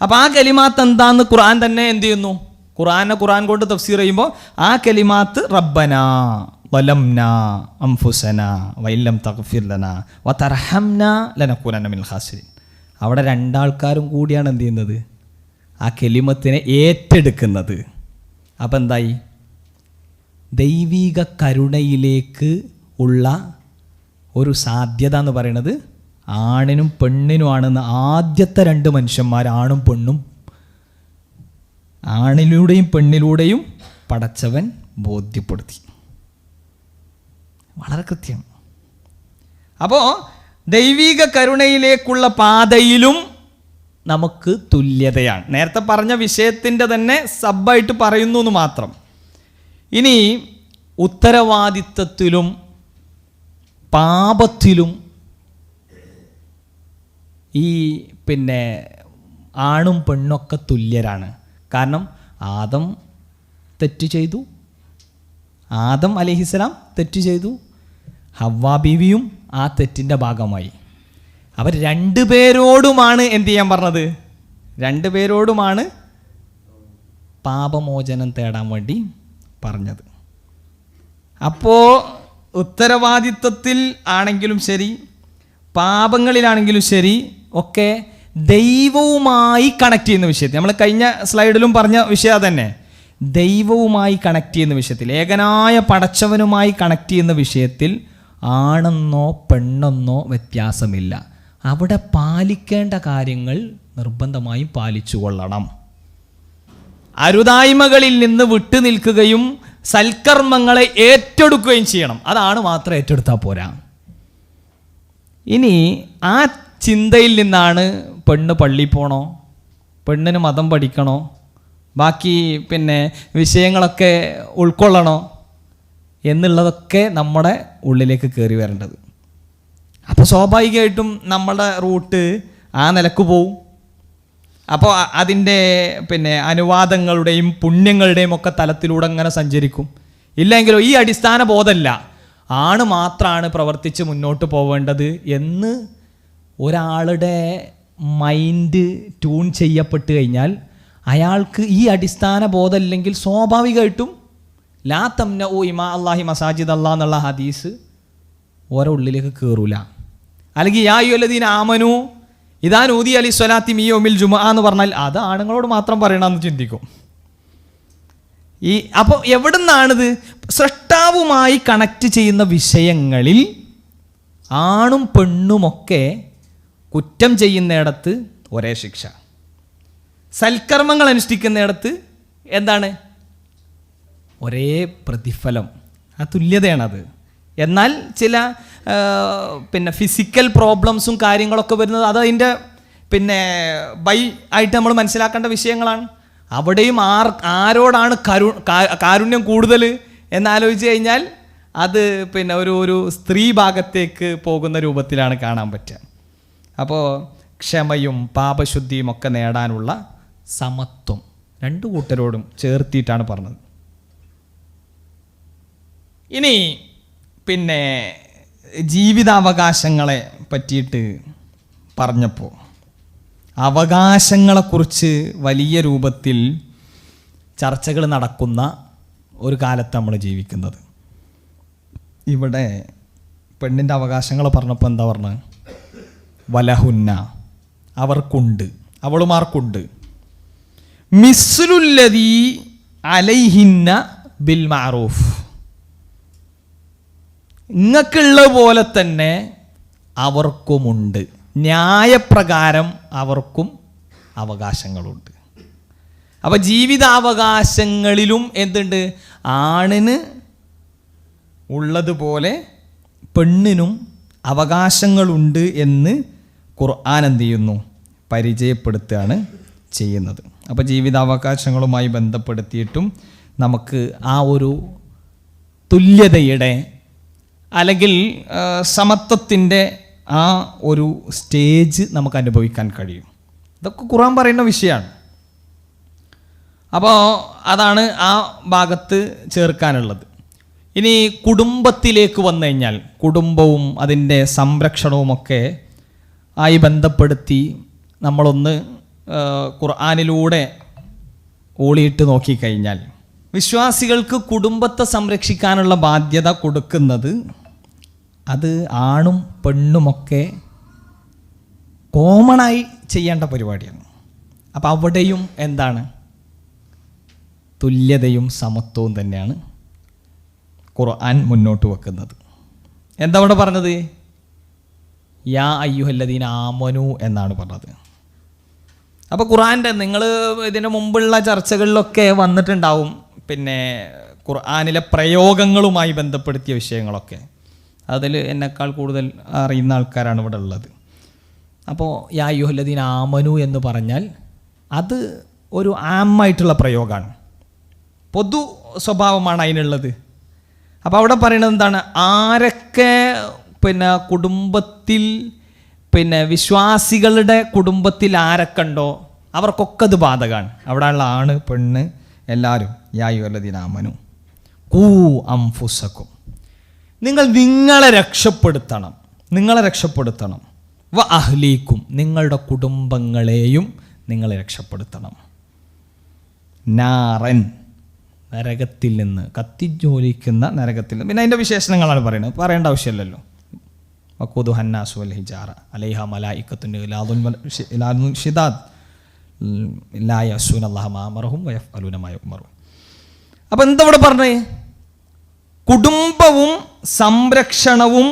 അപ്പോൾ ആ കലിമാത്ത് എന്താന്ന് ഖുർആൻ തന്നെ എന്ത് ചെയ്യുന്നു, ഖുർആൻ കൊണ്ട് തഫ്സീർ ചെയ്യുമ്പോൾ ആ കലിമാത്ത് റബ്ബനാ വലംനാ അംഫുസനാ വഇല്ലം തഗ്ഫിർ ലനാ വതർഹംനാ ലനകൂനന്ന മിനൽ ഖാസിരീൻ. അവിടെ രണ്ടാൾക്കാരും കൂടിയാണ് എന്ത് ചെയ്യുന്നത്, ആ കലിമത്തിനെ ഏറ്റെടുക്കുന്നത്. അപ്പം എന്തായി, ദൈവിക കരുണയിലേക്ക് ഉള്ള ഒരു സാധ്യത എന്ന് പറയുന്നത് ആണിനും പെണ്ണിനുമാണെന്ന് ആദ്യത്തെ 2 മനുഷ്യന്മാർ, ആണും പെണ്ണും, ആണിലൂടെയും പെണ്ണിലൂടെയും പടച്ചവൻ ബോധ്യപ്പെടുത്തി. വളരെ കൃത്യം. അപ്പോൾ ദൈവിക കരുണയിലേക്കുള്ള പാതയിലും നമുക്ക് തുല്യതയാണ്. നേരത്തെ പറഞ്ഞ വിഷയത്തിൻ്റെ തന്നെ സബ്ബായിട്ട് പറയുന്നു എന്ന് മാത്രം. ഇനി ഉത്തരവാദിത്വത്തിലും പാപത്തിലും ഈ ആണും പെണ്ണൊക്കെ തുല്യരാണ്. കാരണം ആദം തെറ്റ് ചെയ്തു, ആദം അലൈഹിസ്സലാം തെറ്റ് ചെയ്തു, ഹവ്വാ ബീവിയും ആ തെറ്റിൻ്റെ ഭാഗമായി. അവർ 2 പേരോടുമാണ് എന്ത് ചെയ്യാൻ പറഞ്ഞത്, 2 പേരോടുമാണ് പാപമോചനം തേടാൻ വേണ്ടി പറഞ്ഞത്. അപ്പോൾ ഉത്തരവാദിത്വത്തിൽ ആണെങ്കിലും ശരി, പാപങ്ങളിലാണെങ്കിലും ശരി, ഒക്കെ ദൈവവുമായി കണക്ട് ചെയ്യുന്ന വിഷയത്തിൽ, നമ്മൾ കഴിഞ്ഞ സ്ലൈഡിലും പറഞ്ഞ വിഷയം തന്നെ, ദൈവവുമായി കണക്ട് ചെയ്യുന്ന വിഷയത്തിൽ, ഏകനായ പടച്ചവനുമായി കണക്ട് ചെയ്യുന്ന വിഷയത്തിൽ ആണെന്നോ പെണ്ണെന്നോ വ്യത്യാസമില്ല. അവിടെ പാലിക്കേണ്ട കാര്യങ്ങൾ നിർബന്ധമായും പാലിച്ചു കൊള്ളണം. അരുതായ്മകളിൽ നിന്ന് വിട്ടു നിൽക്കുകയും സൽക്കർമ്മങ്ങളെ ഏറ്റെടുക്കുകയും ചെയ്യണം. അതാണ് മാത്രം ഏറ്റെടുത്താൽ പോരാ. ഇനി ആ ചിന്തയിൽ നിന്നാണ് പെണ്ണ് പള്ളിയിൽ പോകണോ, പെണ്ണിന് മതം പഠിക്കണോ, ബാക്കി വിഷയങ്ങളൊക്കെ ഉൾക്കൊള്ളണോ എന്നുള്ളതൊക്കെ നമ്മുടെ ഉള്ളിലേക്ക് കയറി വരേണ്ടത്. അപ്പോൾ സ്വാഭാവികമായിട്ടും നമ്മുടെ റൂട്ട് ആ നിലക്ക് പോവും. അപ്പോൾ അതിൻ്റെ അനുവാദങ്ങളുടെയും പുണ്യങ്ങളുടെയും ഒക്കെ തലത്തിലൂടെ അങ്ങനെ സഞ്ചരിക്കും. ഇല്ലെങ്കിലോ ഈ അടിസ്ഥാന ബോധമല്ല, ആണ് മാത്രമാണ് പ്രവർത്തിച്ച് മുന്നോട്ട് പോവേണ്ടത് എന്ന് ഒരാളുടെ മൈൻഡ് ട്യൂൺ ചെയ്യപ്പെട്ട് കഴിഞ്ഞാൽ അയാൾക്ക് ഈ അടിസ്ഥാന ബോധമില്ലെങ്കിൽ സ്വാഭാവികമായിട്ടും ലാ തംനഉ ഇമാ അല്ലാഹി മസാജിദ് അല്ലാഹ് എന്നുള്ള ഹദീസ് ഓരോ ഉള്ളിലേക്ക് കയറൂല. അല്ലെങ്കിൽ യാ അയ്യുഹല്ലദീന ആമനു ഇദാ നൂദി അലി സ്വലാത്തി മീ യൗമിൽ ജുമുഅ എന്ന് പറഞ്ഞാൽ അത് ആണുങ്ങളോട് മാത്രം പറയണമെന്ന് ചിന്തിക്കും. അപ്പോൾ എവിടെ നിന്നാണിത്? സ്രഷ്ടാവുമായി കണക്ട് ചെയ്യുന്ന വിഷയങ്ങളിൽ ആണും പെണ്ണുമൊക്കെ കുറ്റം ചെയ്യുന്നിടത്ത് ഒരേ ശിക്ഷ, സൽക്കർമ്മങ്ങൾ അനുഷ്ഠിക്കുന്നിടത്ത് എന്താണ്? ഒരേ പ്രതിഫലം. ആ തുല്യതയാണത്. എന്നാൽ ചില ഫിസിക്കൽ പ്രോബ്ലംസും കാര്യങ്ങളൊക്കെ വരുന്നത് അത് അതിൻ്റെ ബൈ ആയിട്ട് നമ്മൾ മനസ്സിലാക്കേണ്ട വിഷയങ്ങളാണ്. അവിടെയും ആരോടാണ് കാരുണ്യം കൂടുതൽ എന്നാലോചിച്ച് കഴിഞ്ഞാൽ അത് ഒരു സ്ത്രീ ഭാഗത്തേക്ക് പോകുന്ന രൂപത്തിലാണ് കാണാൻ പറ്റുക. അപ്പോൾ ക്ഷമയും പാപശുദ്ധിയും ഒക്കെ നേടാനുള്ള സമത്വം രണ്ടു കൂട്ടരോടും ചേർത്തിയിട്ടാണ് പറഞ്ഞത്. ഇനി ജീവിതാവകാശങ്ങളെ പറ്റിയിട്ട് പറഞ്ഞപ്പോൾ അവകാശങ്ങളെക്കുറിച്ച് വലിയ രൂപത്തിൽ ചർച്ചകൾ നടക്കുന്ന ഒരു കാലത്ത് നമ്മൾ ജീവിക്കുന്നത്. ഇവിടെ പെണ്ണിൻ്റെ അവകാശങ്ങൾ പറഞ്ഞപ്പോൾ എന്താ പറഞ്ഞത്? വലഹുന്ന, അവർക്കുണ്ട്, അവളുമാർക്കുണ്ട്, മിസ്ലുല്ലദീ അലൈഹിന്ന ബിൽ മഅറൂഫ്, ഇങ്ങക്കുള്ള പോലെ തന്നെ അവർക്കുമുണ്ട്, ന്യായപ്രകാരം അവർക്കും അവകാശങ്ങളുണ്ട്. അപ്പോൾ ജീവിതാവകാശങ്ങളിലും എന്തുണ്ട്? ആണിന് ഉള്ളതുപോലെ പെണ്ണിനും അവകാശങ്ങളുണ്ട് എന്ന് ഖുർആൻ എന്ത് ചെയ്യുന്നു? പരിചയപ്പെടുത്തുകയാണ് ചെയ്യുന്നത്. അപ്പോൾ ജീവിതാവകാശങ്ങളുമായി ബന്ധപ്പെടുത്തിയിട്ടും നമുക്ക് ആ ഒരു തുല്യതയുടെ അല്ലെങ്കിൽ സമത്വത്തിൻ്റെ ആ ഒരു സ്റ്റേജ് നമുക്ക് അനുഭവിക്കാൻ കഴിയും. ഇതൊക്കെ ഖുർആൻ പറയുന്ന വിഷയമാണ്. അപ്പോൾ അതാണ് ആ ഭാഗത്ത് ചേർക്കാനുള്ളത്. ഇനി കുടുംബത്തിലേക്ക് വന്നു കഴിഞ്ഞാൽ കുടുംബവും അതിൻ്റെ സംരക്ഷണവുമൊക്കെ ആയി ബന്ധപ്പെടുത്തി നമ്മളൊന്ന് ഖുർആനിലൂടെ ഊളിയിട്ട് നോക്കിക്കഴിഞ്ഞാൽ വിശ്വാസികൾക്ക് കുടുംബത്തെ സംരക്ഷിക്കാനുള്ള ബാധ്യത കൊടുക്കുന്നത് അത് ആണും പെണ്ണുമൊക്കെ കോമണായി ചെയ്യേണ്ട പരിപാടിയാണ്. അപ്പോൾ അവിടെയും എന്താണ്? തുല്യതയും സമത്വവും തന്നെയാണ് ഖുർആൻ മുന്നോട്ട് വെക്കുന്നത്. എന്താ അവിടെ പറഞ്ഞത്? യാ അയ്യുഹല്ലദീന ആമനു എന്നാണ് പറഞ്ഞത്. അപ്പോൾ ഖുർആൻ്റെ നിങ്ങൾ ഇതിന് മുമ്പുള്ള ചർച്ചകളിലൊക്കെ വന്നിട്ടുണ്ടാവും ഖുർആനിലെ പ്രയോഗങ്ങളുമായി ബന്ധപ്പെടുത്തിയ വിഷയങ്ങളൊക്കെ. അതിൽ എന്നെക്കാൾ കൂടുതൽ അറിയുന്ന ആൾക്കാരാണ് ഇവിടെ ഉള്ളത്. അപ്പോൾ യാ അയ്യുഹല്ലദീന ആമനു എന്ന് പറഞ്ഞാൽ അത് ഒരു ആമായിട്ടുള്ള പ്രയോഗമാണ്, പൊതു സ്വഭാവമാണ് അതിനുള്ളത്. അപ്പോൾ അവിടെ പറയുന്നത് എന്താണ്? ആരൊക്കെ കുടുംബത്തിൽ വിശ്വാസികളുടെ കുടുംബത്തിൽ ആരൊക്കെ ഉണ്ടോ അവർക്കൊക്കെ അത് ബാധകമാണ്. അവിടെയുള്ള ആണ് പെണ്ണ് എല്ലാവരും. യാ അയ്യുഹല്ലദീന ആമനു ഖൂ അൻഫുസകും, നിങ്ങളെ രക്ഷപ്പെടുത്തണം. വ അഹ്ലീക്കും, നിങ്ങളുടെ കുടുംബങ്ങളെയും നിങ്ങൾ രക്ഷപ്പെടുത്തണം. നാറൻ, നരകത്തിൽ നിന്ന്, കത്തിജ്വലിക്കുന്ന നരകത്തിൽ നിന്ന്. പിന്നെ അതിൻ്റെ വിശേഷണങ്ങളാണ് പറയുന്നത്, പറയേണ്ട ആവശ്യമില്ലല്ലോ. വഖൂദു ഹന്നാസു വൽ ഹിജാറ അലൈഹ മലായികത്തുൻ ഗിലാദുൻ ശിദാദ് ലാ യഅ്സൂന അല്ലാഹ മാ അമറഹും വയഫ്അലൂന മാ യുഅ്മറൂൻ. അപ്പോൾ എന്താ ഇവിടെ പറഞ്ഞേ? കുടുംബവും സംരക്ഷണവും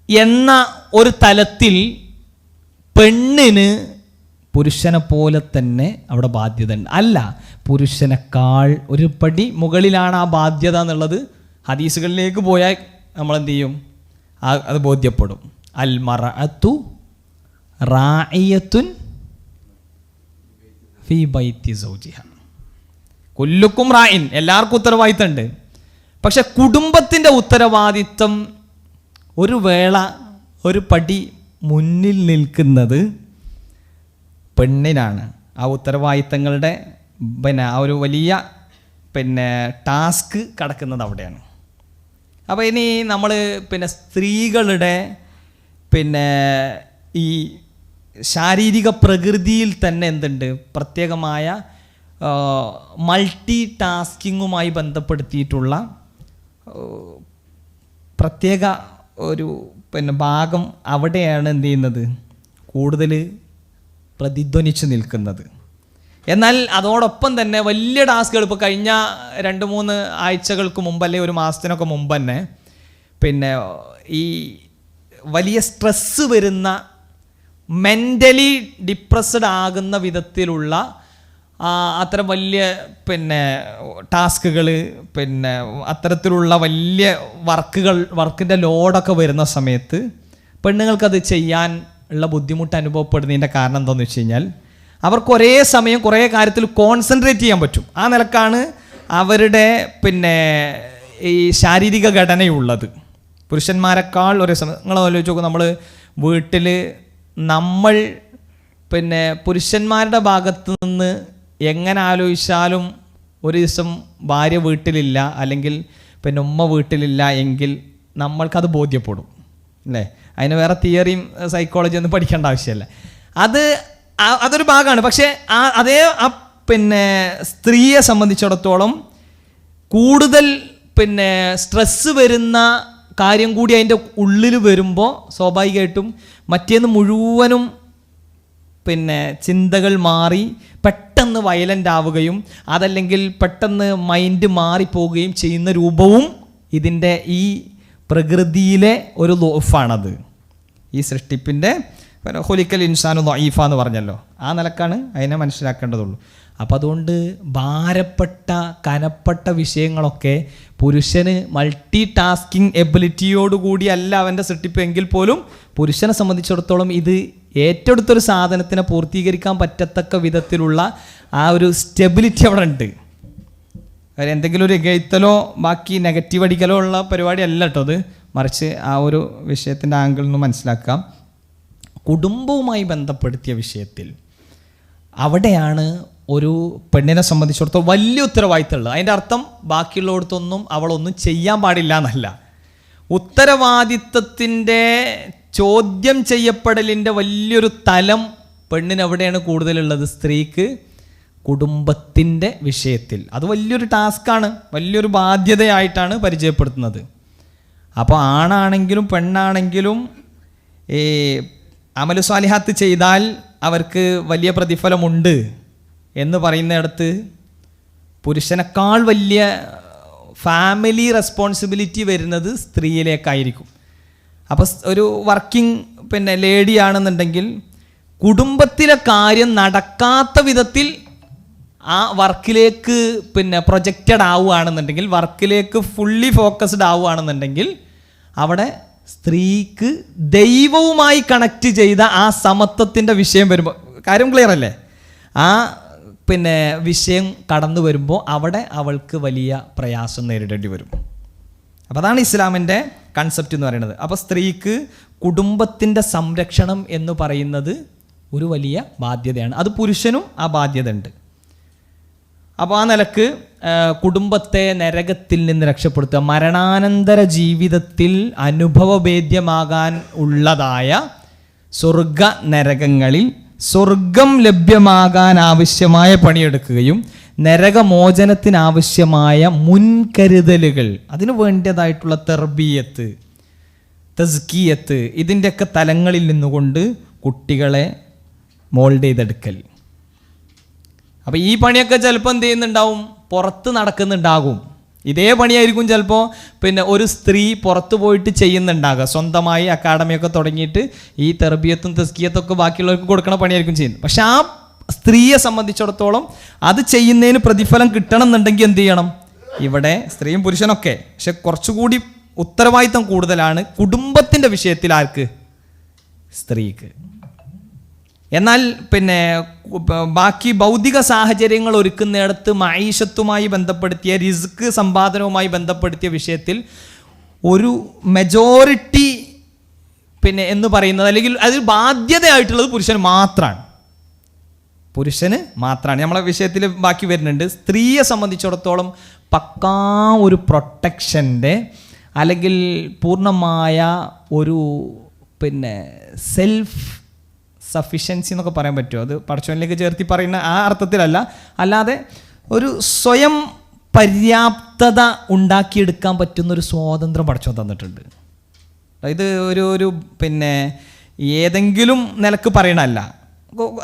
എന്ന ഒരു തലത്തിൽ പെണ്ണിന് പുരുഷനെ പോലെ തന്നെ അവിടെ ബാധ്യത ഉണ്ട്. അല്ല, പുരുഷനേക്കാൾ ഒരു പടി മുകളിലാണ് ആ ബാധ്യത എന്നുള്ളത് ഹദീസുകളിലേക്ക് പോയാൽ നമ്മൾ എന്ത് ചെയ്യും? അത് ബോധ്യപ്പെടും. അൽ മർഅതു റാഇയത്തുൻ ഫീ ബൈത്തി സൗജിഹ, കുല്ലുക്കും റായിൻ, എല്ലാവർക്കും ഉത്തരവാദിത്തമുണ്ട്. പക്ഷെ കുടുംബത്തിൻ്റെ ഉത്തരവാദിത്തം ഒരു വേള ഒരു പടി മുന്നിൽ നിൽക്കുന്നത് പെണ്ണിനാണ്. ആ ഉത്തരവാദിത്തങ്ങളുടെ ആ ഒരു വലിയ ടാസ്ക് കിടക്കുന്നത് അവിടെയാണ്. അപ്പോൾ ഇനി നമ്മൾ സ്ത്രീകളുടെ ഈ ശാരീരിക പ്രകൃതിയിൽ തന്നെ എന്തുണ്ട്? പ്രത്യേകമായ മൾട്ടി ടാസ്കിങ്ങുമായി ബന്ധപ്പെടുത്തിയിട്ടുള്ള പ്രത്യേക ഒരു ഭാഗം അവിടെയാണ് എന്ത് ചെയ്യുന്നത്? കൂടുതൽ പ്രതിധ്വനിച്ച് നിൽക്കുന്നത്. എന്നാൽ അതോടൊപ്പം തന്നെ വലിയ ടാസ്കുകൾ ഇപ്പോൾ കഴിഞ്ഞ 2-3 ആഴ്ചകൾക്ക് മുമ്പ് അല്ലെങ്കിൽ ഒരു മാസത്തിനൊക്കെ മുമ്പ് തന്നെ പിന്നെ ഈ വലിയ സ്ട്രെസ്സ് വരുന്ന, മെൻ്റലി ഡിപ്രസ്ഡ് ആകുന്ന വിധത്തിലുള്ള അത്തരം വലിയ പിന്നെ ടാസ്കുകൾ, പിന്നെ അത്തരത്തിലുള്ള വലിയ വർക്കിൻ്റെ ലോഡൊക്കെ വരുന്ന സമയത്ത് പെണ്ണുങ്ങൾക്കത് ചെയ്യാൻ ഉള്ള ബുദ്ധിമുട്ട് അനുഭവപ്പെടുന്നതിൻ്റെ കാരണം എന്താണെന്ന് വെച്ച് കഴിഞ്ഞാൽ അവർക്ക് ഒരേ സമയം കുറേ കാര്യത്തിൽ കോൺസെൻട്രേറ്റ് ചെയ്യാൻ പറ്റും. ആ നിലക്കാണ് അവരുടെ പിന്നെ ഈ ശാരീരിക ഘടനയുള്ളത്. പുരുഷന്മാരെക്കാൾ ഒരേ സമയം നിങ്ങൾ ആലോചിച്ച് നോക്കും, നമ്മൾ വീട്ടിൽ നമ്മൾ പിന്നെ പുരുഷന്മാരുടെ ഭാഗത്ത് നിന്ന് എങ്ങനെ ആലോചിച്ചാലും ഒരു ദിവസം ഭാര്യ വീട്ടിലില്ല അല്ലെങ്കിൽ പിന്നെ ഉമ്മ വീട്ടിലില്ല എങ്കിൽ നമ്മൾക്കത് ബോധ്യപ്പെടും അല്ലേ. അതിന് വേറെ തിയറിയും സൈക്കോളജി ഒന്നും പഠിക്കേണ്ട ആവശ്യമില്ല. അതൊരു ഭാഗമാണ്. പക്ഷേ പിന്നെ സ്ത്രീയെ സംബന്ധിച്ചിടത്തോളം കൂടുതൽ പിന്നെ സ്ട്രെസ്സ് വരുന്ന കാര്യം കൂടി അതിൻ്റെ ഉള്ളിൽ വരുമ്പോൾ സ്വാഭാവികമായിട്ടും മറ്റേന്ന് മുഴുവനും പിന്നെ ചിന്തകൾ മാറി പെട്ടെന്ന് വയലൻ്റ് ആവുകയും അതല്ലെങ്കിൽ പെട്ടെന്ന് മൈൻഡ് മാറിപ്പോവുകയും ചെയ്യുന്ന രൂപവും ഇതിൻ്റെ ഈ പ്രകൃതിയിലെ ഒരു ലോഫാണത്. ഈ സൃഷ്ടിപ്പിൻ്റെ ഹുലിക്കൽ ഇൻസാനു ദഈഫ എന്ന് പറഞ്ഞല്ലോ, ആ നിലക്കാണ് അതിനെ മനസ്സിലാക്കേണ്ടതുള്ളൂ. അപ്പം അതുകൊണ്ട് ഭാരപ്പെട്ട കനപ്പെട്ട വിഷയങ്ങളൊക്കെ പുരുഷന് മൾട്ടി ടാസ്കിങ് എബിലിറ്റിയോടുകൂടി അല്ല അവൻ്റെ സൃഷ്ടിപ്പ് എങ്കിൽ പോലും പുരുഷനെ സംബന്ധിച്ചിടത്തോളം ഇത് ഏറ്റെടുത്തൊരു സാധനത്തിനെ പൂർത്തീകരിക്കാൻ പറ്റത്തക്ക വിധത്തിലുള്ള ആ ഒരു സ്റ്റെബിലിറ്റി അവിടെ ഉണ്ട്. എന്തെങ്കിലും ഒരു എഴുത്തലോ ബാക്കി നെഗറ്റീവ് അടിക്കലോ ഉള്ള പരിപാടി അല്ല കേട്ടോ അത്, മറിച്ച് ആ ഒരു വിഷയത്തിൻ്റെ ആംഗിളിൽ നിന്ന് മനസ്സിലാക്കാം. കുടുംബവുമായി ബന്ധപ്പെടുത്തിയ വിഷയത്തിൽ അവിടെയാണ് ഒരു പെണ്ണിനെ സംബന്ധിച്ചിടത്തോളം വലിയ ഉത്തരവാദിത്തമുള്ളത്. അതിൻ്റെ അർത്ഥം ബാക്കിയുള്ളിടത്തൊന്നും അവളൊന്നും ചെയ്യാൻ പാടില്ല എന്നല്ല. ഉത്തരവാദിത്തത്തിൻ്റെ ചോദ്യം ചെയ്യപ്പെടലിൻ്റെ വലിയൊരു തലം പെണ്ണിന് എവിടെയാണ് കൂടുതലുള്ളത്? സ്ത്രീക്ക് കുടുംബത്തിൻ്റെ വിഷയത്തിൽ. അത് വലിയൊരു ടാസ്ക്കാണ്, വലിയൊരു ബാധ്യതയായിട്ടാണ് പരിചയപ്പെടുത്തുന്നത്. അപ്പോൾ ആണാണെങ്കിലും പെണ്ണാണെങ്കിലും ഈ അമലു സ്വാലിഹാത്ത് ചെയ്താൽ അവർക്ക് വലിയ പ്രതിഫലമുണ്ട് എന്ന് പറയുന്നിടത്ത് പുരുഷനേക്കാൾ വലിയ ഫാമിലി റെസ്പോൺസിബിലിറ്റി വരുന്നത് സ്ത്രീയിലേക്കായിരിക്കും. അപ്പോൾ ഒരു വർക്കിംഗ് പിന്നെ ലേഡി ആണെന്നുണ്ടെങ്കിൽ കുടുംബത്തിലെ കാര്യം നടക്കാത്ത വിധത്തിൽ ആ വർക്കിലേക്ക് പിന്നെ പ്രൊജക്റ്റഡ് ആവുകയാണെന്നുണ്ടെങ്കിൽ, വർക്കിലേക്ക് ഫുള്ളി ഫോക്കസ്ഡ് ആവുകയാണെന്നുണ്ടെങ്കിൽ അവിടെ സ്ത്രീക്ക് ദൈവവുമായി കണക്ട് ചെയ്ത ആ സമത്വത്തിൻ്റെ വിഷയം വരുമ്പോൾ, കാര്യം ക്ലിയർ അല്ലേ? ആ പിന്നെ വിഷയം കടന്നു വരുമ്പോൾ അവിടെ അവൾക്ക് വലിയ പ്രയാസം നേരിടേണ്ടി വരും. അപ്പോൾ അതാണ് ഇസ്ലാമിൻ്റെ കൺസെപ്റ്റ് എന്ന് പറയുന്നത്. അപ്പോൾ സ്ത്രീക്ക് കുടുംബത്തിൻ്റെ സംരക്ഷണം എന്ന് പറയുന്നത് ഒരു വലിയ ബാധ്യതയാണ്. അത് പുരുഷനും ആ ബാധ്യത ഉണ്ട്. അപ്പോൾ ആ നിലക്ക് കുടുംബത്തെ നരകത്തിൽ നിന്ന് രക്ഷപ്പെടുത്തുക, മരണാനന്തര ജീവിതത്തിൽ അനുഭവഭേദ്യമാകാൻ ഉള്ളതായ സ്വർഗ നരകങ്ങളിൽ സ്വർഗം ലഭ്യമാകാൻ ആവശ്യമായ പണിയെടുക്കുകയും നരകമോചനത്തിനാവശ്യമായ മുൻകരുതലുകൾ, അതിനു വേണ്ടതായിട്ടുള്ള തർബിയത്ത്, തസ്കിയത്ത്, ഇതിൻ്റെയൊക്കെ തലങ്ങളിൽ നിന്നുകൊണ്ട് കുട്ടികളെ മോൾഡ് ചെയ്തെടുക്കൽ. അപ്പോൾ ഈ പണിയൊക്കെ ചിലപ്പോൾ എന്ത് ചെയ്യുന്നുണ്ടാവും? പുറത്ത് നടക്കുന്നുണ്ടാകും. ഇതേ പണിയായിരിക്കും ചിലപ്പോൾ പിന്നെ ഒരു സ്ത്രീ പുറത്ത് പോയിട്ട് ചെയ്യുന്നുണ്ടാകുക. സ്വന്തമായി അക്കാഡമിയൊക്കെ തുടങ്ങിയിട്ട് ഈ തെർബിയത്തും തസ്കിയത്തൊക്കെ ബാക്കിയുള്ളവർക്ക് കൊടുക്കണ പണിയായിരിക്കും ചെയ്യുന്നത്. പക്ഷെ ആ സ്ത്രീയെ സംബന്ധിച്ചിടത്തോളം അത് ചെയ്യുന്നതിന് പ്രതിഫലം കിട്ടണം എന്നുണ്ടെങ്കിൽ എന്ത് ചെയ്യണം? ഇവിടെ സ്ത്രീയും പുരുഷനൊക്കെ, പക്ഷെ കുറച്ചുകൂടി ഉത്തരവാദിത്തം കൂടുതലാണ് കുടുംബത്തിൻ്റെ വിഷയത്തിൽ. ആർക്ക്? സ്ത്രീക്ക്. എന്നാൽ പിന്നെ ബാക്കി ഭൗതിക സാഹചര്യങ്ങൾ ഒരുക്കുന്നിടത്ത് മഈഷത്തുമായി ബന്ധപ്പെടുത്തിയ, റിസ്ക് സമ്പാദനവുമായി ബന്ധപ്പെടുത്തിയ വിഷയത്തിൽ ഒരു മെജോറിറ്റി പിന്നെ എന്ന് പറയുന്നത്, അല്ലെങ്കിൽ അതിൽ ബാധ്യതയായിട്ടുള്ളത് പുരുഷന് മാത്രമാണ്. നമ്മളെ വിഷയത്തിൽ ബാക്കി വരുന്നുണ്ട്. സ്ത്രീയെ സംബന്ധിച്ചിടത്തോളം പക്കാ ഒരു പ്രൊട്ടക്ഷൻ്റെ അല്ലെങ്കിൽ പൂർണ്ണമായ ഒരു പിന്നെ സെൽഫ് സഫിഷ്യൻസി എന്നൊക്കെ പറയാൻ പറ്റുമോ? അത് പടച്ചോനിലേക്ക് ചേർത്തി പറയുന്ന ആ അർത്ഥത്തിലല്ല, അല്ലാതെ ഒരു സ്വയം പര്യാപ്തത ഉണ്ടാക്കിയെടുക്കാൻ പറ്റുന്നൊരു സ്വാതന്ത്ര്യം പടച്ചോൻ തന്നിട്ടുണ്ട്. അതായത് ഒരു പിന്നെ ഏതെങ്കിലും നിലക്ക് പറയണമല്ല.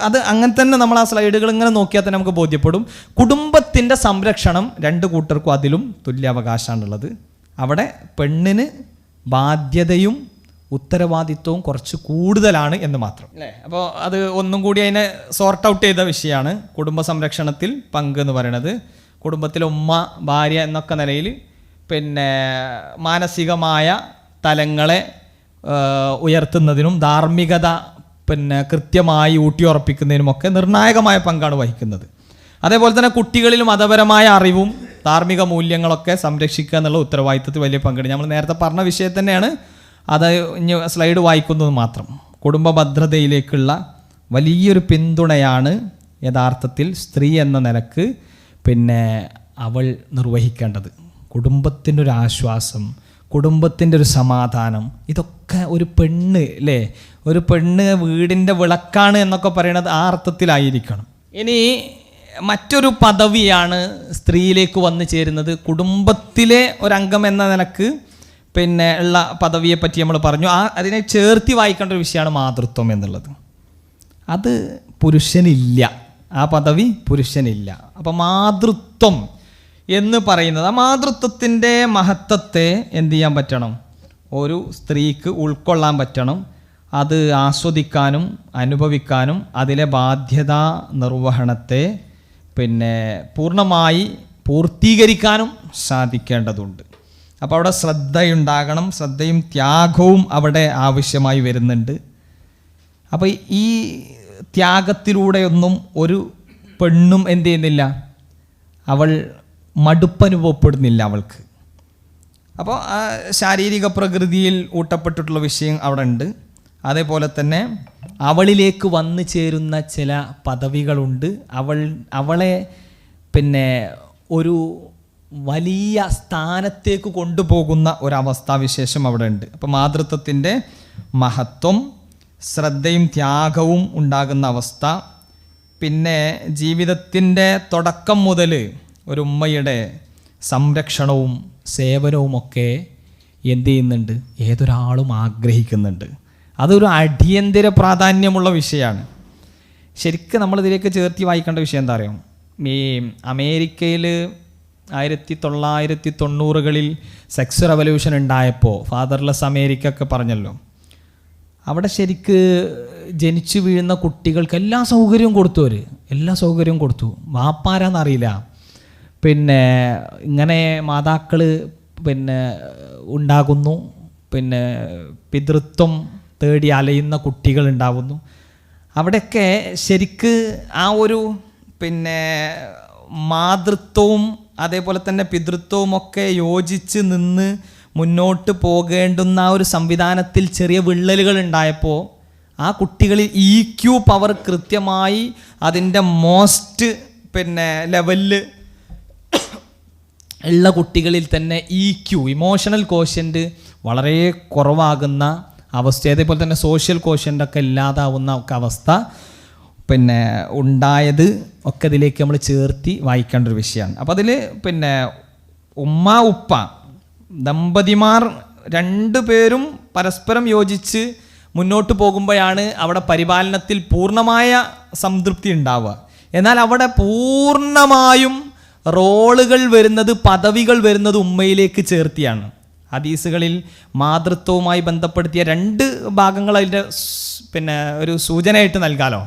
അത് അങ്ങനെ തന്നെ നമ്മൾ ആ സ്ലൈഡുകൾ ഇങ്ങനെ നോക്കിയാൽ തന്നെ നമുക്ക് ബോധ്യപ്പെടും. കുടുംബത്തിൻ്റെ സംരക്ഷണം രണ്ട് കൂട്ടർക്കും അതിലും തുല്യാവകാശമാണുള്ളത്. അവിടെ പെണ്ണിന് ബാധ്യതയും ഉത്തരവാദിത്വവും കുറച്ച് കൂടുതലാണ് എന്ന് മാത്രം അല്ലേ. അപ്പോൾ അത് ഒന്നും കൂടി അതിനെ സോർട്ട് ഔട്ട് ചെയ്ത വിഷയമാണ് കുടുംബ സംരക്ഷണത്തിൽ പങ്ക് എന്ന് പറയുന്നത്. കുടുംബത്തിലെ ഉമ്മ, ഭാര്യ എന്നൊക്കെ നിലയിൽ മാനസികമായ തലങ്ങളെ ഉയർത്തുന്നതിനും ധാർമ്മികത കൃത്യമായി ഊട്ടിയുറപ്പിക്കുന്നതിനുമൊക്കെ നിർണായകമായ പങ്കാണ് വഹിക്കുന്നത്. അതേപോലെ തന്നെ കുട്ടികളിൽ മതപരമായ അറിവും ധാർമ്മിക മൂല്യങ്ങളൊക്കെ സംരക്ഷിക്കുക എന്നുള്ള ഉത്തരവാദിത്തത്തിൽ വലിയ പങ്കുണ്ട്. നമ്മൾ നേരത്തെ പറഞ്ഞ വിഷയം തന്നെയാണ്, അത് ഇനി സ്ലൈഡ് വായിക്കുന്നത് മാത്രം. കുടുംബ ഭദ്രതയിലേക്കുള്ള വലിയൊരു പിന്തുണയാണ് യഥാർത്ഥത്തിൽ സ്ത്രീ എന്ന നിലക്ക് അവൾ നിർവഹിക്കേണ്ടത്. കുടുംബത്തിൻ്റെ ഒരു ആശ്വാസം, കുടുംബത്തിൻ്റെ ഒരു സമാധാനം, ഇതൊക്കെ ഒരു പെണ്ണ് അല്ലേ, ഒരു പെണ്ണ് വീടിൻ്റെ വിളക്കാണ് എന്നൊക്കെ പറയുന്നത് ആ അർത്ഥത്തിലായിരിക്കണം. ഇനി മറ്റൊരു പദവിയാണ് സ്ത്രീയിലേക്ക് വന്നു ചേരുന്നത്. കുടുംബത്തിലെ ഒരംഗം എന്ന നിലക്ക് ഉള്ള പദവിയെ പറ്റി നമ്മൾ പറഞ്ഞു. അതിനെ ചേർത്തി വായിക്കേണ്ട ഒരു വിഷയമാണ് മാതൃത്വം എന്നുള്ളത്. അത് പുരുഷനില്ല, ആ പദവി പുരുഷനില്ല. അപ്പം മാതൃത്വം എന്ന് പറയുന്നത്, ആ മാതൃത്വത്തിൻ്റെ മഹത്വത്തെ എന്ത് ചെയ്യാൻ പറ്റണം, ഒരു സ്ത്രീക്ക് ഉൾക്കൊള്ളാൻ പറ്റണം. അത് ആസ്വദിക്കാനും അനുഭവിക്കാനും അതിലെ ബാധ്യതാ നിർവഹണത്തെ പൂർണ്ണമായി പൂർത്തീകരിക്കാനും സാധിക്കേണ്ടതുണ്ട്. അപ്പോൾ അവിടെ ശ്രദ്ധയുണ്ടാകണം, ശ്രദ്ധയും ത്യാഗവും അവിടെ ആവശ്യമായി വരുന്നുണ്ട്. അപ്പോൾ ഈ ത്യാഗത്തിലൂടെയൊന്നും ഒരു പെണ്ണും എന്ത് ചെയ്യുന്നില്ല, അവൾ മടുപ്പനുഭവപ്പെടുന്നില്ല അവൾക്ക്. അപ്പോൾ ആ ശാരീരിക പ്രകൃതിയിൽ ഊട്ടപ്പെട്ടിട്ടുള്ള വിഷയം അവിടെ ഉണ്ട്. അതേപോലെ തന്നെ അവളിലേക്ക് വന്നു ചേരുന്ന ചില പദവികളുണ്ട്. അവളെ ഒരു വലിയ സ്ഥാനത്തേക്ക് കൊണ്ടുപോകുന്ന ഒരവസ്ഥാവിശേഷം അവിടെ ഉണ്ട്. അപ്പോൾ മാതൃത്വത്തിൻ്റെ മഹത്വം, ശ്രദ്ധയും ത്യാഗവും ഉണ്ടാകുന്ന അവസ്ഥ, ജീവിതത്തിൻ്റെ തുടക്കം മുതൽ ഒരു ഉമ്മയുടെ സംരക്ഷണവും സേവനവുമൊക്കെ എന്ത് ചെയ്യുന്നുണ്ട്, ഏതൊരാളും ആഗ്രഹിക്കുന്നുണ്ട്. അതൊരു അടിയന്തര പ്രാധാന്യമുള്ള വിഷയമാണ്. ശരിക്കും നമ്മളിതിലേക്ക് ചേർത്തി വായിക്കേണ്ട വിഷയം എന്താ അറിയാം, ഈ അമേരിക്കയിൽ 1990കളിൽ സെക്സ് റെവല്യൂഷൻ ഉണ്ടായപ്പോൾ ഫാദർലെസ് അമേരിക്ക ഒക്കെ പറഞ്ഞല്ലോ, അവിടെ ശരിക്ക് ജനിച്ചു വീഴുന്ന കുട്ടികൾക്ക് എല്ലാ സൗകര്യവും കൊടുത്തു. എല്ലാ സൗകര്യവും കൊടുത്തു. വാപ്പാരാന്നറിയില്ല. ഇങ്ങനെ മാതാക്കൾ ഉണ്ടാകുന്നു, പിതൃത്വം തേടി അലയുന്ന കുട്ടികൾ ഉണ്ടാകുന്നു. അവിടെയൊക്കെ ശരിക്ക് ആ ഒരു മാതൃത്വവും അതേപോലെ തന്നെ പിതൃത്വവും ഒക്കെ യോജിച്ച് നിന്ന് മുന്നോട്ട് പോകേണ്ടുന്ന ആ ഒരു സംവിധാനത്തിൽ ചെറിയ വിള്ളലുകൾ ഉണ്ടായപ്പോൾ ആ കുട്ടികളിൽ EQ പവർ കൃത്യമായി അതിൻ്റെ മോസ്റ്റ് ലെവലിൽ ഉള്ള കുട്ടികളിൽ തന്നെ EQ, ഇമോഷണൽ കോഷ്യൻ്റ് വളരെ കുറവാകുന്ന അവസ്ഥ, അതേപോലെ തന്നെ സോഷ്യൽ കോഷ്യൻ്റൊക്കെ ഇല്ലാതാവുന്ന ഒക്കെ അവസ്ഥ ഉണ്ടായത് ഒക്കെ ഇതിലേക്ക് നമ്മൾ ചേർത്തി വായിക്കേണ്ട ഒരു വിഷയമാണ്. അപ്പോൾ അതിൽ ഉമ്മ ഉപ്പ ദമ്പതിമാർ രണ്ടുപേരും പരസ്പരം യോജിച്ച് മുന്നോട്ട് പോകുമ്പോഴാണ് അവിടെ പരിപാലനത്തിൽ പൂർണ്ണമായ സംതൃപ്തി ഉണ്ടാവുക. എന്നാൽ അവിടെ പൂർണ്ണമായും റോളുകൾ വരുന്നത്, പദവികൾ വരുന്നത് ഉമ്മയിലേക്ക് ചേർത്തിയാണ്. ഹദീസുകളിൽ മാതൃത്വവുമായി ബന്ധപ്പെടുത്തിയ 2 ഭാഗങ്ങൾ അതിൻ്റെ ഒരു സൂചനയായിട്ട് നൽകാലോ.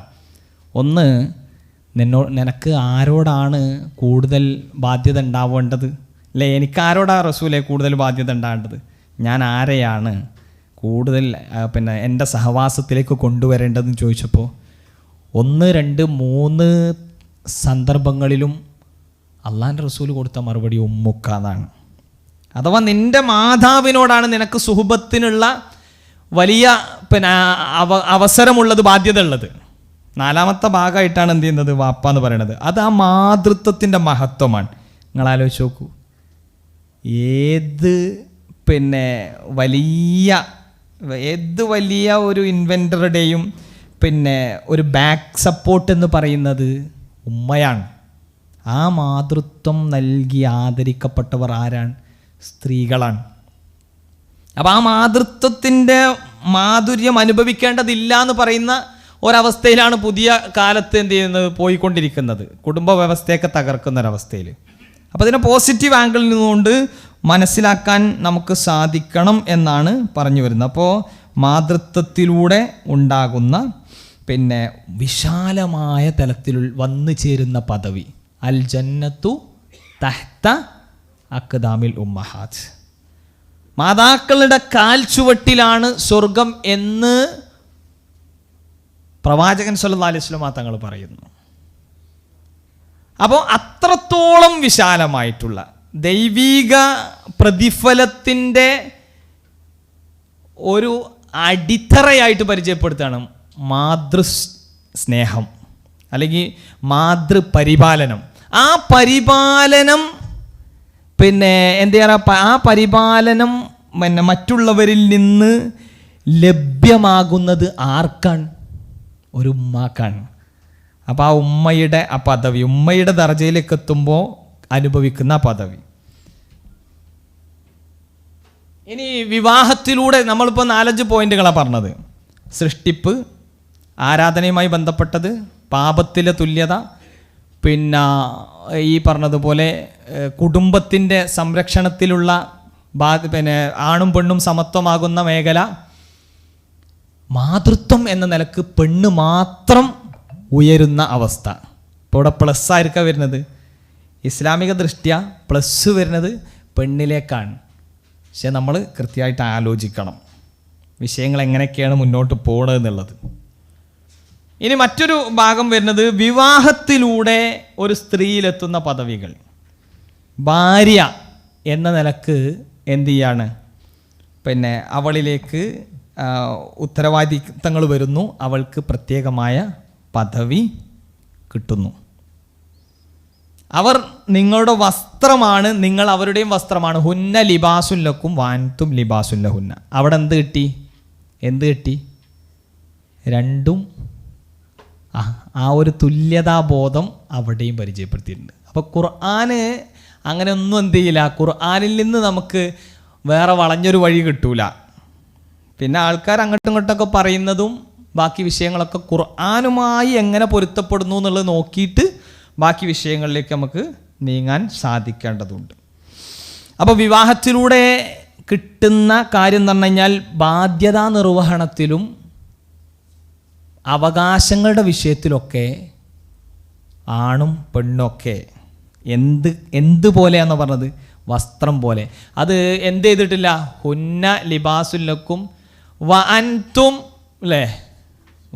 ഒന്ന്, നിനക്ക് ആരോടാണ് കൂടുതൽ ബാധ്യത ഉണ്ടാവേണ്ടത് അല്ലേ? എനിക്കാരോടാണ് റസൂലെ കൂടുതൽ ബാധ്യത ഉണ്ടാവേണ്ടത്? ഞാൻ ആരെയാണ് കൂടുതൽ എൻ്റെ സഹവാസത്തിലേക്ക് കൊണ്ടുവരേണ്ടതെന്ന് ചോദിച്ചപ്പോൾ 1, 2, 3 സന്ദർഭങ്ങളിലും അള്ളാൻ്റെ റസൂൽ കൊടുത്ത മറുപടി ഉമ്മുക്ക എന്നാണ്. അഥവാ നിൻ്റെ മാതാവിനോടാണ് നിനക്ക് സുഹബത്തിനുള്ള വലിയ അവസരമുള്ളത്, ബാധ്യത ഉള്ളത്. 4ാമത്തെ ഭാഗമായിട്ടാണ് എന്ത് ചെയ്യുന്നത്, വാപ്പ എന്ന് പറയുന്നത്. അത് ആ മാതൃത്വത്തിൻ്റെ മഹത്വമാണ്. നിങ്ങൾ ആലോചിച്ച് നോക്കൂ, ഏത് വലിയ ഒരു ഇൻവെൻറ്ററുടെയും ഒരു ബാക്ക് സപ്പോർട്ട് എന്ന് പറയുന്നത് ഉമ്മയാണ്. ആ മാതൃത്വം നൽകി ആദരിക്കപ്പെട്ടവർ ആരാണ്? സ്ത്രീകളാണ്. അപ്പോൾ ആ മാതൃത്വത്തിൻ്റെ മാധുര്യം അനുഭവിക്കേണ്ടതില്ല എന്ന് പറയുന്ന ഒരവസ്ഥയിലാണ് പുതിയ കാലത്ത് എന്ത് ചെയ്യുന്നത് പോയിക്കൊണ്ടിരിക്കുന്നത്, കുടുംബ വ്യവസ്ഥയൊക്കെ തകർക്കുന്ന ഒരവസ്ഥയിൽ. അപ്പോൾ ഇതിനെ പോസിറ്റീവ് ആംഗിളിൽ നിന്നുകൊണ്ട് മനസ്സിലാക്കാൻ നമുക്ക് സാധിക്കണം എന്നാണ് പറഞ്ഞു വരുന്നത്. അപ്പോൾ മാതൃത്വത്തിലൂടെ ഉണ്ടാകുന്ന പിന്നെ വിശാലമായ തലത്തിൽ വന്നു ചേരുന്ന പദവി, അൽ ജന്നത്തു തഹ്ത അഖ്ദാമിൽ ഉമ്മഹാത്ത്, മാതാക്കളുടെ കാൽ ചുവട്ടിലാണ് സ്വർഗം എന്ന് പ്രവാചകൻ സല്ലല്ലാഹു അലൈഹി വസല്ലം തങ്ങൾ പറയുന്നു. അപ്പോൾ അത്രത്തോളം വിശാലമായിട്ടുള്ള ദൈവീക പ്രതിഫലത്തിൻ്റെ ഒരു അടിത്തറയായിട്ട് പരിചയപ്പെടുത്തുകയാണ് മാതൃ സ്നേഹം അല്ലെങ്കിൽ മാതൃപരിപാലനം. ആ പരിപാലനം പിന്നെ എന്ത് ചെയ്യുക, ആ പരിപാലനം പിന്നെ മറ്റുള്ളവരിൽ നിന്ന് ലഭ്യമാകുന്നത് ആർക്കാണ്? ഒരു ഉമ്മാക്കാണ്. അപ്പോൾ ആ ഉമ്മയുടെ ആ പദവി, ഉമ്മയുടെ ദർജയിലേക്ക് എത്തുമ്പോൾ അനുഭവിക്കുന്ന പദവി. ഇനി വിവാഹത്തിലൂടെ നമ്മളിപ്പോൾ 4-5 പോയിന്റുകളാണ് പറഞ്ഞത്. സൃഷ്ടിപ്പ്, ആരാധനയുമായി ബന്ധപ്പെട്ടത്, പാപത്തിലെ തുല്യത, പിന്നെ ഈ പറഞ്ഞതുപോലെ കുടുംബത്തിൻ്റെ സംരക്ഷണത്തിലുള്ള പിന്നെ ആണും പെണ്ണും സമത്വമാകുന്ന മേഖല, മാതൃത്വം എന്ന നിലക്ക് പെണ്ണ് മാത്രം ഉയരുന്ന അവസ്ഥ. ഇപ്പോൾ ഇവിടെ പ്ലസ് ആയിരിക്കാം വരുന്നത്, ഇസ്ലാമിക ദൃഷ്ട്യ പ്ലസ് വരുന്നത് പെണ്ണിലേക്കാണ്. പക്ഷെ നമ്മൾ കൃത്യമായിട്ട് ആലോചിക്കണം വിഷയങ്ങൾ എങ്ങനെയൊക്കെയാണ് മുന്നോട്ട് പോകണത് എന്നുള്ളത്. ഇനി മറ്റൊരു ഭാഗം വരുന്നത് വിവാഹത്തിലൂടെ ഒരു സ്ത്രീയിലെത്തുന്ന പദവികൾ. ഭാര്യ എന്ന നിലക്ക് എന്ത് ചെയ്യാണ്, പിന്നെ അവളിലേക്ക് ഉത്തരവാദിത്തങ്ങൾ വരുന്നു, അവൾക്ക് പ്രത്യേകമായ പദവി കിട്ടുന്നു. അവർ നിങ്ങളുടെ വസ്ത്രമാണ്, നിങ്ങൾ അവരുടെയും വസ്ത്രമാണ്. ഹുന്ന ലിബാസുല്ലക്കും വാൻതും ലിബാസുല്ലഹുന്ന. അവിടെ എന്ത് കിട്ടി? രണ്ടും ആ ഒരു തുല്യതാബോധം അവിടെയും പരിചയപ്പെടുത്തിയിട്ടുണ്ട്. അപ്പോൾ ഖുർആന് അങ്ങനെ ഒന്നും എന്ത് ചെയ്യില്ല, ഖുർആനിൽ നിന്ന് നമുക്ക് വേറെ വളഞ്ഞൊരു വഴി കിട്ടൂല. പിന്നെ ആൾക്കാർ അങ്ങോട്ടും ഇങ്ങോട്ടൊക്കെ പറയുന്നതും ബാക്കി വിഷയങ്ങളൊക്കെ ഖുർആനുമായി എങ്ങനെ പൊരുത്തപ്പെടുന്നു എന്നുള്ളത് നോക്കിയിട്ട് ബാക്കി വിഷയങ്ങളിലേക്ക് നമുക്ക് നീങ്ങാൻ സാധിക്കേണ്ടതുണ്ട്. അപ്പോൾ വിവാഹത്തിലൂടെ കിട്ടുന്ന കാര്യം എന്ന് പറഞ്ഞു കഴിഞ്ഞാൽ ബാധ്യതാ നിർവഹണത്തിലും അവകാശങ്ങളുടെ വിഷയത്തിലൊക്കെ ആണും പെണ്ണൊക്കെ എന്തുപോലെയാണെന്ന് പറഞ്ഞത്, വസ്ത്രം പോലെ. അത് എന്ത് ചെയ്തിട്ടില്ല, ഹുന്ന ലിബാസുല്ലക്കും വഅൻതും അല്ലേ,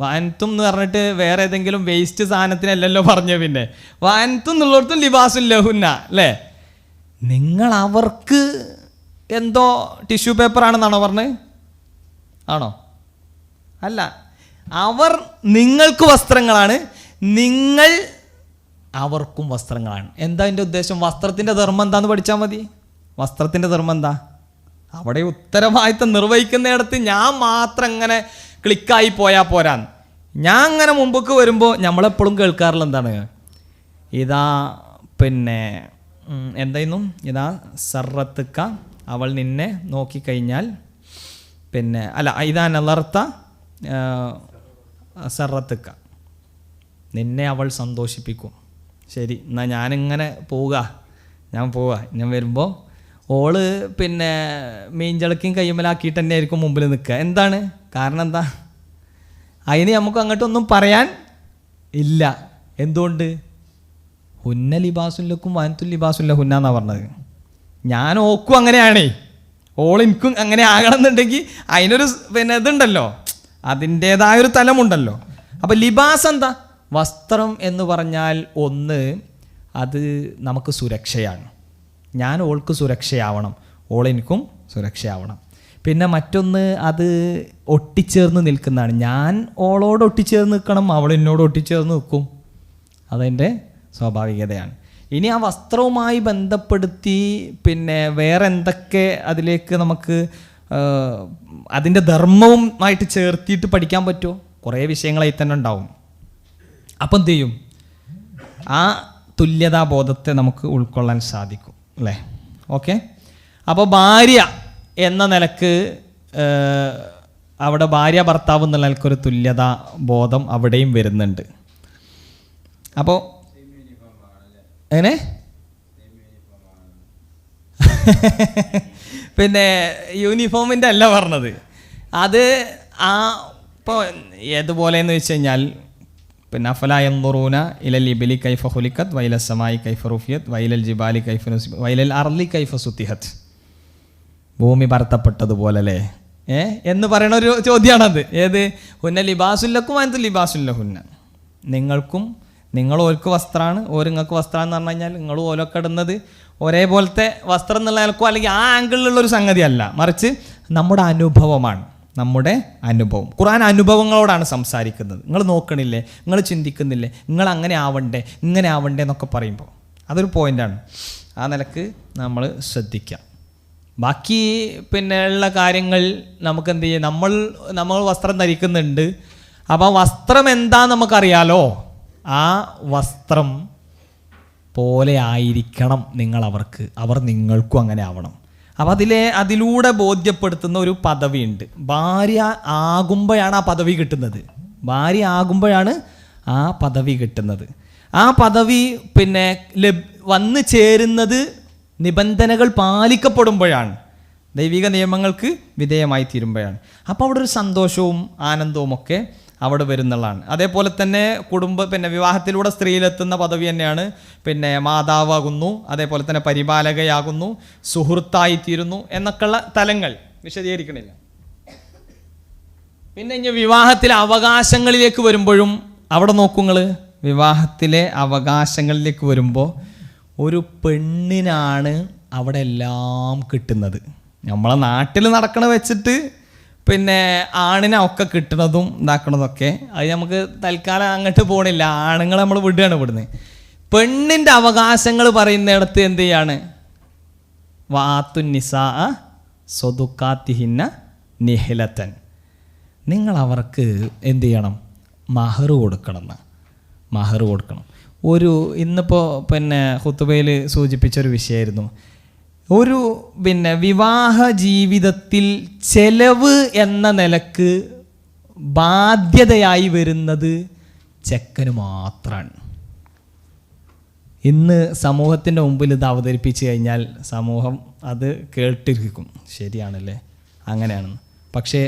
വഅൻതും എന്ന് പറഞ്ഞിട്ട് വേറെ ഏതെങ്കിലും വേസ്റ്റ് സാധനത്തിനല്ലല്ലോ പറഞ്ഞു. പിന്നെ വഅൻതും എന്നുള്ളിടത്തും ലിബാസുല്ലഹുന്ന അല്ലേ, നിങ്ങൾ അവർക്ക് എന്തോ ടിഷ്യൂ പേപ്പറാണെന്നാണോ പറഞ്ഞത്? ആണോ? അല്ല, അവർ നിങ്ങൾക്ക് വസ്ത്രങ്ങളാണ്, നിങ്ങൾ അവർക്കും വസ്ത്രങ്ങളാണ്. എന്താ എൻ്റെ ഉദ്ദേശം? വസ്ത്രത്തിൻ്റെ ധർമ്മം എന്താന്ന് പഠിച്ചാൽ മതി. വസ്ത്രത്തിൻ്റെ ധർമ്മം എന്താ? അവിടെ ഉത്തരവാദിത്തം നിർവഹിക്കുന്നിടത്ത് ഞാൻ മാത്രം ഇങ്ങനെ ക്ലിക്കായി പോയാൽ പോരാന്ന്. ഞാൻ അങ്ങനെ മുമ്പൊക്കെ വരുമ്പോൾ നമ്മളെപ്പോഴും കേൾക്കാറുള്ള എന്താണ്, ഇതാ പിന്നെ എന്തായിരുന്നു, ഇതാ സർറത്തുക്ക, അവൾ നിന്നെ നോക്കിക്കഴിഞ്ഞാൽ, പിന്നെ അല്ല, ഇതാ നലർത്ത സർറത്തുക്ക, നിന്നെ അവൾ സന്തോഷിപ്പിക്കും. ശരി, എന്നാൽ ഞാനിങ്ങനെ ഞാൻ വരുമ്പോൾ ഓള് പിന്നെ മീൻചളക്കും കയ്യുമ്മലാക്കിയിട്ട് തന്നെ ആയിരിക്കും മുമ്പിൽ നിൽക്കുക. എന്താണ് കാരണം? എന്താ? അതിന് നമുക്ക് അങ്ങോട്ടൊന്നും പറയാൻ ഇല്ല. എന്തുകൊണ്ട്? ഹുന്ന ലിബാസുല്ലക്കും വാൻതുൽ ലിബാസുല്ല ഹുന്ന എന്നാണ് പറഞ്ഞത്. ഞാൻ ഓക്കും അങ്ങനെയാണേ, ഓളെനിക്കും അങ്ങനെ ആകണമെന്നുണ്ടെങ്കിൽ അതിനൊരു പിന്നെ ഇതുണ്ടല്ലോ, അതിൻ്റേതായൊരു തലമുണ്ടല്ലോ. അപ്പം ലിബാസ് എന്താ? വസ്ത്രം എന്ന് പറഞ്ഞാൽ ഒന്ന്, അത് നമുക്ക് സുരക്ഷയാണ്. ഞാൻ ഓൾക്ക് സുരക്ഷയാവണം, ഓളെനിക്കും സുരക്ഷയാവണം. പിന്നെ മറ്റൊന്ന്, അത് ഒട്ടിച്ചേർന്ന് നിൽക്കുന്നതാണ്. ഞാൻ ഓളോട് ഒട്ടിച്ചേർന്ന് നിൽക്കണം, അവൾ എന്നോട് ഒട്ടിച്ചേർന്ന് നിൽക്കും. അതെൻ്റെ സ്വാഭാവികതയാണ്. ഇനി ആ വസ്ത്രവുമായി ബന്ധപ്പെടുത്തി പിന്നെ വേറെ എന്തൊക്കെ അതിലേക്ക് നമുക്ക് അതിൻ്റെ ധർമ്മവുമായിട്ട് ചേർത്തിയിട്ട് പഠിക്കാൻ പറ്റുമോ? കുറേ വിഷയങ്ങളായി തന്നെ ഉണ്ടാവും. അപ്പം എന്ത് ചെയ്യും? ആ തുല്യതാബോധത്തെ നമുക്ക് ഉൾക്കൊള്ളാൻ സാധിക്കും അല്ലേ? ഓക്കെ. അപ്പോൾ ഭാര്യ എന്ന നിലക്ക് അവിടെ ഭാര്യ ഭർത്താവ് എന്നുള്ള നിലക്കൊരു തുല്യതാ ബോധം അവിടെയും വരുന്നുണ്ട്. അപ്പോൾ എങ്ങനെ പിന്നെ യൂണിഫോമിൻ്റെ അല്ല പറഞ്ഞത്, അത് ആ ഇപ്പോൾ ഏതുപോലെയെന്ന് വെച്ച് കഴിഞ്ഞാൽ പിന്നെ അഫലാ യൻദുറൂന ഇലൽ ഇബ്ലി കൈഫ ഖുലിഖത് വൈല സമായി കൈഫ റുഫിയത് വൈലൽ ജിബാലി കൈഫ നുസിബത് വൈലൽ അർളി കൈഫ സുത്തിഹത്, ഭൂമി പരത്തപ്പെട്ടതുപോലെ അല്ലേ എന്ന് പറയുന്ന ഒരു ചോദ്യമാണത്. ഏത് ഹുന്ന ലിബാസുല്ലക്കും അൻതു ലിബാസുല്ലഹുന്ന, നിങ്ങൾ ഓർക്ക് വസ്ത്രമാണ്, ഓരിങ്ങൾക്ക് വസ്ത്രമാണ് എന്ന് പറഞ്ഞു കഴിഞ്ഞാൽ നിങ്ങൾ ഓലൊക്കെ ഇടുന്നത് ഒരേപോലത്തെ വസ്ത്രം എന്നുള്ള നിലക്കോ അല്ലെങ്കിൽ ആ ആംഗിളിലുള്ളൊരു സംഗതിയല്ല, മറിച്ച് നമ്മുടെ അനുഭവമാണ്. നമ്മുടെ അനുഭവം, ഖുർആൻ അനുഭവങ്ങളോടാണ് സംസാരിക്കുന്നത്. നിങ്ങൾ നോക്കണില്ലേ, നിങ്ങൾ ചിന്തിക്കുന്നില്ലേ, നിങ്ങൾ അങ്ങനെ ആവണ്ടേ ഇങ്ങനെ ആവണ്ടേ എന്നൊക്കെ പറയുമ്പോൾ അതൊരു പോയിൻ്റാണ്. ആ നിലക്ക് നമ്മൾ ശ്രദ്ധിക്കാം. ബാക്കി പിന്നെ ഉള്ള കാര്യങ്ങൾ നമുക്ക് എന്ത് ചെയ്യും, നമ്മൾ വസ്ത്രം ധരിക്കുന്നുണ്ട്. അപ്പോൾ വസ്ത്രം എന്താ നമുക്കറിയാലോ, ആ വസ്ത്രം പോലെ ആയിരിക്കണം അവർ നിങ്ങൾക്കും അങ്ങനെ ആവണം. അപ്പം അതിലൂടെ ബോധ്യപ്പെടുത്തുന്ന ഒരു പദവിയുണ്ട്. ഭാര്യ ആകുമ്പോഴാണ് ആ പദവി കിട്ടുന്നത്. ആ പദവി പിന്നെ വന്നു ചേരുന്നത് നിബന്ധനകൾ പാലിക്കപ്പെടുമ്പോഴാണ്, ദൈവിക നിയമങ്ങൾക്ക് വിധേയമായി തീരുമ്പോഴാണ്. അപ്പോൾ അവിടെ ഒരു സന്തോഷവും ആനന്ദവും ഒക്കെ അവിടെ വരുന്നുള്ളതാണ്. അതേപോലെ തന്നെ പിന്നെ വിവാഹത്തിലൂടെ സ്ത്രീയിലെത്തുന്ന പദവി തന്നെയാണ് പിന്നെ മാതാവാകുന്നു, അതേപോലെ തന്നെ പരിപാലകയാകുന്നു, സുഹൃത്തായിത്തീരുന്നു എന്നൊക്കെയുള്ള തലങ്ങൾ വിശദീകരിക്കണില്ല. പിന്നെ ഇനി വിവാഹത്തിലെ അവകാശങ്ങളിലേക്ക് വരുമ്പോഴും അവിടെ നോക്കുങ്ങൾ, വിവാഹത്തിലെ അവകാശങ്ങളിലേക്ക് വരുമ്പോൾ ഒരു പെണ്ണിനാണ് അവിടെ എല്ലാം കിട്ടുന്നത്. നമ്മളെ നാട്ടിൽ നടക്കണ വെച്ചിട്ട് പിന്നെ ആണിനെ ഒക്കെ കിട്ടണതും ഇതാക്കണതൊക്കെ അത് നമുക്ക് തൽക്കാലം അങ്ങോട്ട് പോകണില്ല, ആണുങ്ങളെ നമ്മൾ വിടുകയാണ് ഇവിടുന്ന്. പെണ്ണിൻ്റെ അവകാശങ്ങൾ പറയുന്നിടത്ത് എന്ത് ചെയ്യാണ്, വാത്തുന്നിസാ സ്വതുക്കാത്തിഹിന്ന നിഹിലത്തൻ, നിങ്ങൾ അവർക്ക് എന്ത് ചെയ്യണം, മഹർ കൊടുക്കണം. ഇന്നിപ്പോൾ പിന്നെ ഖുതുബയിൽ സൂചിപ്പിച്ചൊരു വിഷയമായിരുന്നു. ഒരു പിന്നെ വിവാഹ ജീവിതത്തിൽ ചെലവ് എന്ന നിലക്ക് ബാധ്യതയായി വരുന്നത് ചെക്കന് മാത്രമാണ്. ഇന്ന് സമൂഹത്തിൻ്റെ മുമ്പിൽ ഇത് അവതരിപ്പിച്ച് കഴിഞ്ഞാൽ സമൂഹം അത് കേട്ടിരിക്കും, ശരിയാണല്ലേ അങ്ങനെയാണെന്ന്. പക്ഷേ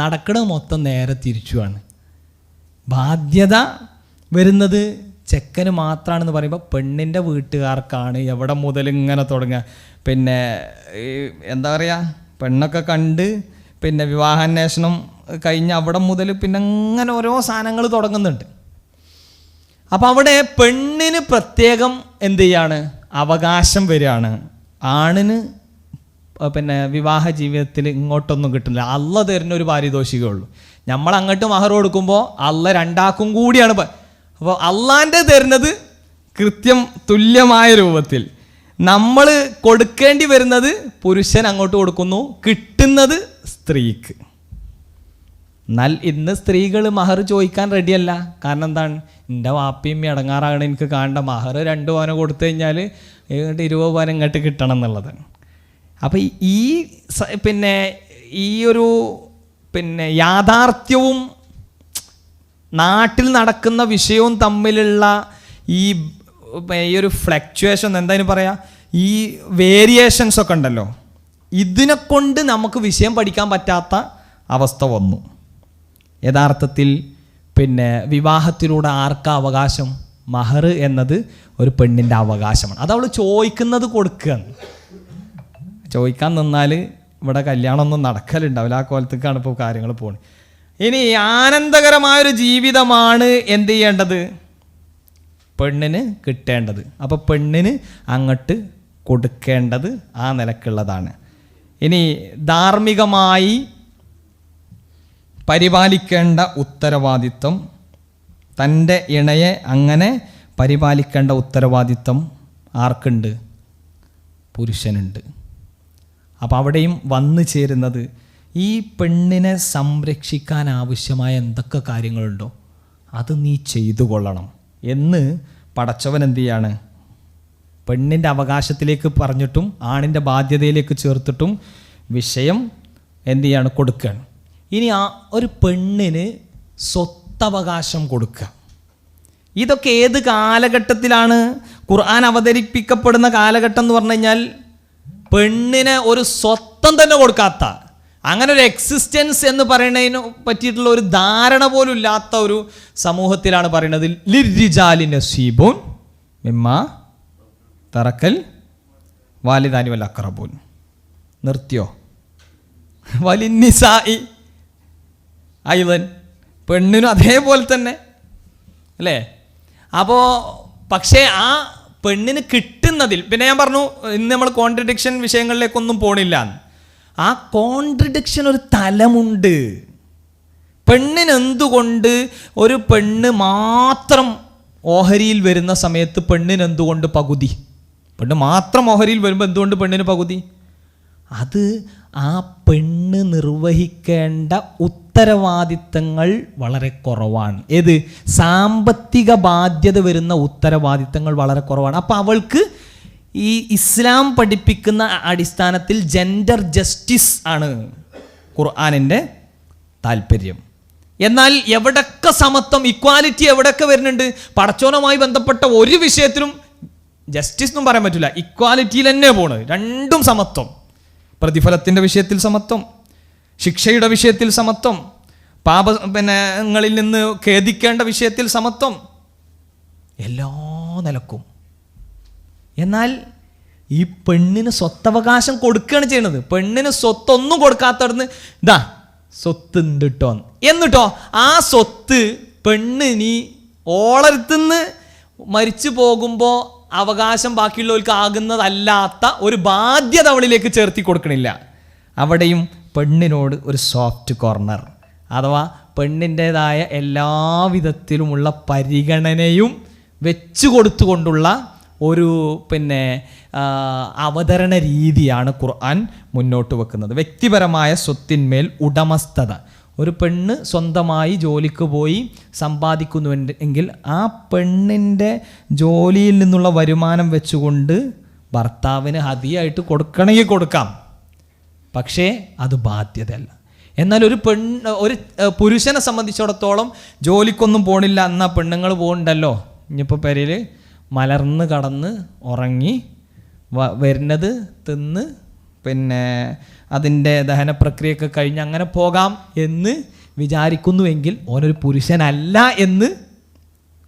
നടക്കുന്നത് മൊത്തം നേരെ തിരിച്ചുമാണ്. ബാധ്യത വരുന്നത് ചെക്കന് മാത്രമാണെന്ന് പറയുമ്പോൾ പെണ്ണിൻ്റെ വീട്ടുകാർക്കാണ് എവിടെ മുതൽ ഇങ്ങനെ തുടങ്ങുക. പിന്നെ എന്താ പറയുക, പെണ്ണൊക്കെ കണ്ട് പിന്നെ വിവാഹാന്വേഷണം കഴിഞ്ഞ് അവിടെ മുതൽ പിന്നെ അങ്ങനെ ഓരോ സാധനങ്ങൾ തുടങ്ങുന്നുണ്ട്. അപ്പം അവിടെ പെണ്ണിന് പ്രത്യേകം എന്ത് ചെയ്യാണ്, അവകാശം വരികയാണ്. ആണിന് പിന്നെ വിവാഹ ജീവിതത്തിൽ ഇങ്ങോട്ടൊന്നും കിട്ടില്ല. അള്ള തരുന്ന ഒരു പാരിതോഷികമേ ഉള്ളൂ. നമ്മൾ അങ്ങോട്ട് മഹർ കൊടുക്കുമ്പോൾ അള്ള രണ്ടാക്കും കൂടിയാണ്. അപ്പോൾ അള്ളാൻ്റെ തരുന്നത് കൃത്യം തുല്യമായ രൂപത്തിൽ, നമ്മൾ കൊടുക്കേണ്ടി വരുന്നത് പുരുഷൻ അങ്ങോട്ട് കൊടുക്കുന്നു, കിട്ടുന്നത് സ്ത്രീക്ക്. എന്നാൽ ഇന്ന് സ്ത്രീകൾ മഹർ ചോദിക്കാൻ റെഡിയല്ല. കാരണം എന്താണ്, എൻ്റെ വാപ്പിയും ഇടങ്ങാറാകണം, എനിക്ക് കാണേണ്ട മഹർ 2 പവന കൊടുത്തു കഴിഞ്ഞാൽ 20 പവൻ ഇങ്ങോട്ട് കിട്ടണം എന്നുള്ളതാണ്. അപ്പോൾ പിന്നെ ഈ ഒരു പിന്നെ യാഥാർത്ഥ്യവും നാട്ടിൽ നടക്കുന്ന വിഷയവും തമ്മിലുള്ള ഈ ഒരു ഫ്ലക്ച്വേഷൻ, എന്തായാലും പറയാം, ഈ വേരിയേഷൻസ് ഒക്കെ ഉണ്ടല്ലോ, ഇതിനെ കൊണ്ട് നമുക്ക് വിഷയം പഠിക്കാൻ പറ്റാത്ത അവസ്ഥ വന്നു. യഥാർത്ഥത്തിൽ പിന്നെ വിവാഹത്തിലൂടെ ആർക്കാ അവകാശം, മഹർ എന്നത് ഒരു പെണ്ണിൻ്റെ അവകാശമാണ്. അത് അവൾ ചോദിക്കുന്നത് കൊടുക്കുകയാണ്. ചോദിക്കാൻ നിന്നാൽ ഇവിടെ കല്യാണമൊന്നും നടക്കലുണ്ടാവില്ല. ആ കോലത്തേക്കാണ് ഇപ്പോൾ കാര്യങ്ങൾ പോകുന്നത്. ഇനി ആനന്ദകരമായൊരു ജീവിതമാണ് എന്ത് ചെയ്യേണ്ടത്, പെണ്ണിന് കിട്ടേണ്ടത്. അപ്പോൾ പെണ്ണിന് അങ്ങോട്ട് കൊടുക്കേണ്ടത് ആ നിലക്കുള്ളതാണ്. ഇനി ധാർമ്മികമായി പരിപാലിക്കേണ്ട ഉത്തരവാദിത്വം, തൻ്റെ ഇണയെ അങ്ങനെ പരിപാലിക്കേണ്ട ഉത്തരവാദിത്വം ആർക്കുണ്ട്, പുരുഷനുണ്ട്. അപ്പോൾ അവിടെയും വന്നു ചേരുന്നത് ഈ പെണ്ണിനെ സംരക്ഷിക്കാൻ ആവശ്യമായ എന്തൊക്കെ കാര്യങ്ങളുണ്ടോ അത് നീ ചെയ്തു കൊള്ളണം എന്ന് പടച്ചവൻ എന്ത് ചെയ്യാണ്, പെണ്ണിൻ്റെ അവകാശത്തിലേക്ക് പറഞ്ഞിട്ടും ആണിൻ്റെ ബാധ്യതയിലേക്ക് ചേർത്തിട്ടും വിഷയം എന്ത് ചെയ്യാണ്, കൊടുക്കുകയാണ്. ഇനി ആ ഒരു പെണ്ണിന് സ്വത്തവകാശം കൊടുക്കുക, ഇതൊക്കെ ഏത് കാലഘട്ടത്തിലാണ് ഖുർആൻ അവതരിപ്പിക്കപ്പെടുന്ന കാലഘട്ടം എന്ന് പറഞ്ഞു കഴിഞ്ഞാൽ പെണ്ണിന് ഒരു സ്വത്തം തന്നെ കൊടുക്കാത്ത, അങ്ങനെ ഒരു എക്സിസ്റ്റൻസ് എന്ന് പറയുന്നതിന് പറ്റിയിട്ടുള്ള ഒരു ധാരണ പോലും ഇല്ലാത്ത ഒരു സമൂഹത്തിലാണ് പറയുന്നത് ലിർരിജാലി നസീബുൻ മിമ്മാ തറക്കൽ വാലിദാനി വൽ അഖറബൂൻ. നിർത്തിയോ? വലിന്നിസാഇ അയ്യൻ, പെണ്ണിനും അതേപോലെ തന്നെ അല്ലേ? അപ്പോൾ പക്ഷേ ആ പെണ്ണിന് കിട്ടുന്നതിൽ, പിന്നെ ഞാൻ പറഞ്ഞു ഇന്ന് നമ്മൾ കോൺട്രഡിക്ഷൻ വിഷയങ്ങളിലേക്കൊന്നും പോണില്ല. ആ കോൺട്രഡിക്ഷൻ ഒരു തലമുണ്ട്. പെണ്ണിന് എന്തുകൊണ്ട് ഒരു പെണ്ണ് മാത്രം ഓഹരിയിൽ വരുന്ന സമയത്ത് പെണ്ണിന് എന്തുകൊണ്ട് പകുതി? പെണ്ണ് മാത്രം ഓഹരിയിൽ വരുമ്പോൾ എന്തുകൊണ്ട് പെണ്ണിന് പകുതി? അത് ആ പെണ്ണ് നിർവഹിക്കേണ്ട ഉത്തരവാദിത്തങ്ങൾ വളരെ കുറവാണ്. ഏത്? സാമ്പത്തിക ബാധ്യത വരുന്ന ഉത്തരവാദിത്തങ്ങൾ വളരെ കുറവാണ്. അപ്പോൾ അവൾക്ക് ഈ ഇസ്ലാം പഠിപ്പിക്കുന്ന അടിസ്ഥാനത്തിൽ ജെൻഡർ ജസ്റ്റിസ് ആണ് ഖുർആനിൻ്റെ താല്പര്യം. എന്നാൽ എവിടൊക്കെ സമത്വം, ഇക്വാലിറ്റി എവിടെയൊക്കെ വരുന്നുണ്ട്? പടച്ചോനുമായി ബന്ധപ്പെട്ട ഒരു വിഷയത്തിലും ജസ്റ്റിസ് എന്നും പറയാൻ പറ്റില്ല, ഇക്വാലിറ്റിയിൽ തന്നെ പോണ്. രണ്ടും സമത്വം. പ്രതിഫലത്തിൻ്റെ വിഷയത്തിൽ സമത്വം, ശിക്ഷയുടെ വിഷയത്തിൽ സമത്വം, പാപങ്ങളിൽ നിന്ന് ഖേദിക്കേണ്ട വിഷയത്തിൽ സമത്വം, എല്ലാ നിലക്കും. എന്നാൽ ഈ പെണ്ണിന് സ്വത്തവകാശം കൊടുക്കുകയാണ് ചെയ്യുന്നത്. പെണ്ണിന് സ്വത്തൊന്നും കൊടുക്കാത്തവിടുന്ന് ഇതാ സ്വത്ത് ഉണ്ട് കേട്ടോ എന്നിട്ടോ ആ സ്വത്ത് പെണ്ണിനി ഓളടുത്തുനിന്ന് മരിച്ചു പോകുമ്പോൾ അവകാശം ബാക്കിയുള്ളവർക്ക് ആകുന്നതല്ലാത്ത ഒരു ബാധ്യത അവളിലേക്ക് ചേർത്തി കൊടുക്കണില്ല. അവിടെയും പെണ്ണിനോട് ഒരു സോഫ്റ്റ് കോർണർ, അഥവാ പെണ്ണിൻ്റേതായ എല്ലാവിധത്തിലുമുള്ള പരിഗണനയും വെച്ചു കൊടുത്തുകൊണ്ടുള്ള ഒരു അവതരണ രീതിയാണ് ഖുർആൻ മുന്നോട്ട് വെക്കുന്നത്. വ്യക്തിപരമായ സ്വത്തിന്മേൽ ഉടമസ്ഥത. ഒരു പെണ്ണ് സ്വന്തമായി ജോലിക്ക് പോയി സമ്പാദിക്കുന്നുവെങ്കിൽ ആ പെണ്ണിൻ്റെ ജോലിയിൽ നിന്നുള്ള വരുമാനം വെച്ചുകൊണ്ട് ഭർത്താവിന് ഹദിയായിട്ട് കൊടുക്കണമെങ്കിൽ കൊടുക്കാം, പക്ഷേ അത് ബാധ്യതയല്ല. എന്നാൽ ഒരു പുരുഷനെ സംബന്ധിച്ചിടത്തോളം ജോലിക്കൊന്നും പോണില്ല, എന്നാൽ പെണ്ണുങ്ങൾ പോകുന്നുണ്ടല്ലോ, ഇനിയിപ്പോൾ പെരയിൽ മലർന്ന് കടന്ന് ഉറങ്ങി വരുന്നത് തിന്ന് അതിൻ്റെ ദഹന പ്രക്രിയയൊക്കെ കഴിഞ്ഞ് അങ്ങനെ പോകാം എന്ന് വിചാരിക്കുന്നുവെങ്കിൽ ഓനൊരു പുരുഷനല്ല എന്ന്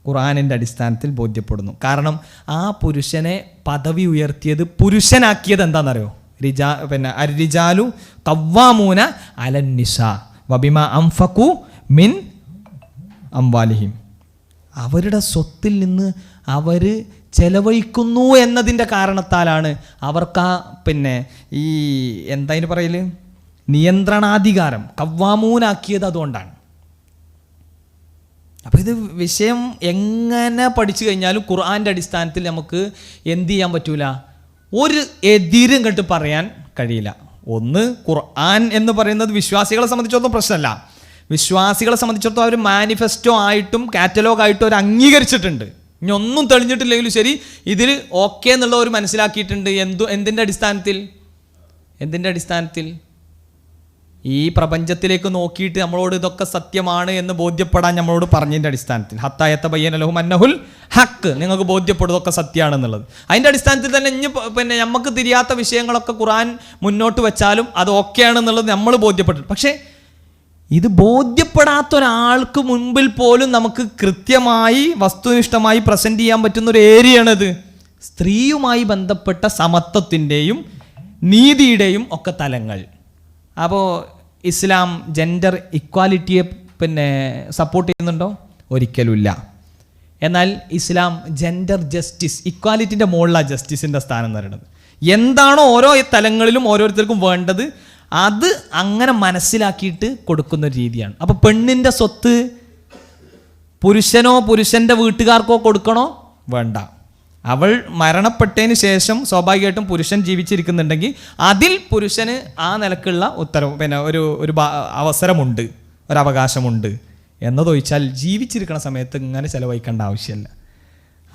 ഖുർആനിൻ്റെ അടിസ്ഥാനത്തിൽ ബോധ്യപ്പെടുന്നു. കാരണം ആ പുരുഷനെ പദവി ഉയർത്തിയത്, പുരുഷനാക്കിയത് എന്താണെന്നറിയോ? അർരിജാലു ഖവ്വാമൂന അലന്നിസാ വബിമാ അൻഫഖു മിൻ അംവാലിഹിം. അവരുടെ സ്വത്തിൽ നിന്ന് അവർ ചെലവഴിക്കുന്നു എന്നതിൻ്റെ കാരണത്താലാണ് അവർക്ക് ആ ഈ എന്തായാലും പറയൽ നിയന്ത്രണാധികാരം കവ്വാമൂനാക്കിയത്. അതുകൊണ്ടാണ്. അപ്പോൾ ഇത് വിഷയം എങ്ങനെ പഠിച്ചു കഴിഞ്ഞാലും ഖുർആൻ്റെ അടിസ്ഥാനത്തിൽ നമുക്ക് എന്ത് ചെയ്യാൻ പറ്റൂല, ഒരു എതിരും കണ്ട് പറയാൻ കഴിയില്ല. ഒന്ന്, ഖുർആൻ എന്ന് പറയുന്നത് വിശ്വാസികളെ സംബന്ധിച്ചിടത്തോളം പ്രശ്നമല്ല. വിശ്വാസികളെ സംബന്ധിച്ചിടത്തോളം അവർ മാനിഫെസ്റ്റോ ആയിട്ടും കാറ്റലോഗായിട്ടും അവർ അംഗീകരിച്ചിട്ടുണ്ട്. ഇനി ഒന്നും തെളിഞ്ഞിട്ടില്ലെങ്കിലും ശരി, ഇതിൽ ഓക്കെ എന്നുള്ള ഒരു മനസ്സിലാക്കിയിട്ടുണ്ട്. എന്തിൻ്റെ അടിസ്ഥാനത്തിൽ? ഈ പ്രപഞ്ചത്തിലേക്ക് നോക്കിയിട്ട് നമ്മളോട് ഇതൊക്കെ സത്യമാണ് എന്ന് ബോധ്യപ്പെടാൻ നമ്മളോട് പറഞ്ഞതിൻ്റെ അടിസ്ഥാനത്തിൽ. ഹത്തായത്ത ബയ്യന ലഹും അന്നഹുൽ ഹക്ക്, നിങ്ങൾക്ക് ബോധ്യപ്പെടും ഇതൊക്കെ സത്യമാണെന്നുള്ളത്. അതിൻ്റെ അടിസ്ഥാനത്തിൽ തന്നെ ഇനി നമുക്ക് തിരിയാത്ത വിഷയങ്ങളൊക്കെ ഖുർആൻ മുന്നോട്ട് വെച്ചാലും അത് ഓക്കെ ആണെന്നുള്ളത് നമ്മൾ ബോധ്യപ്പെട്ടു. പക്ഷേ ഇത് ബോധ്യപ്പെടാത്ത ഒരാൾക്ക് മുൻപിൽ പോലും നമുക്ക് കൃത്യമായി വസ്തുനിഷ്ഠമായി പ്രസൻറ്റ് ചെയ്യാൻ പറ്റുന്ന ഒരു ഏരിയയാണിത്. സ്ത്രീയുമായി ബന്ധപ്പെട്ട സമത്വത്തിൻ്റെയും നീതിയുടെയും ഒക്കെ തലങ്ങൾ. അപ്പോൾ ഇസ്ലാം ജെൻഡർ ഇക്വാലിറ്റിയെ സപ്പോർട്ട് ചെയ്യുന്നുണ്ടോ? ഒരിക്കലുമില്ല. എന്നാൽ ഇസ്ലാം ജെൻഡർ ജസ്റ്റിസ്, ഇക്വാലിറ്റിൻ്റെ മുകളിലാണ് ജസ്റ്റിസിൻ്റെ സ്ഥാനം എന്ന് പറയുന്നത്. എന്താണോ ഓരോ തലങ്ങളിലും ഓരോരുത്തർക്കും വേണ്ടത് അത് അങ്ങനെ മനസ്സിലാക്കിയിട്ട് കൊടുക്കുന്ന രീതിയാണ്. അപ്പോൾ പെണ്ണിൻ്റെ സ്വത്ത് പുരുഷനോ പുരുഷൻ്റെ വീട്ടുകാർക്കോ കൊടുക്കണോ? വേണ്ട. അവൾ മരണപ്പെട്ടതിന് ശേഷം സ്വാഭാവികമായിട്ടും പുരുഷൻ ജീവിച്ചിരിക്കുന്നുണ്ടെങ്കിൽ അതിൽ പുരുഷന് ആ നിലക്കുള്ള ഉത്തരവ് ഒരു അവസരമുണ്ട്, ഒരവകാശമുണ്ട് എന്നതൊഴിച്ചാൽ ജീവിച്ചിരിക്കുന്ന സമയത്ത് ഇങ്ങനെ ചിലവഴിക്കേണ്ട ആവശ്യമില്ല.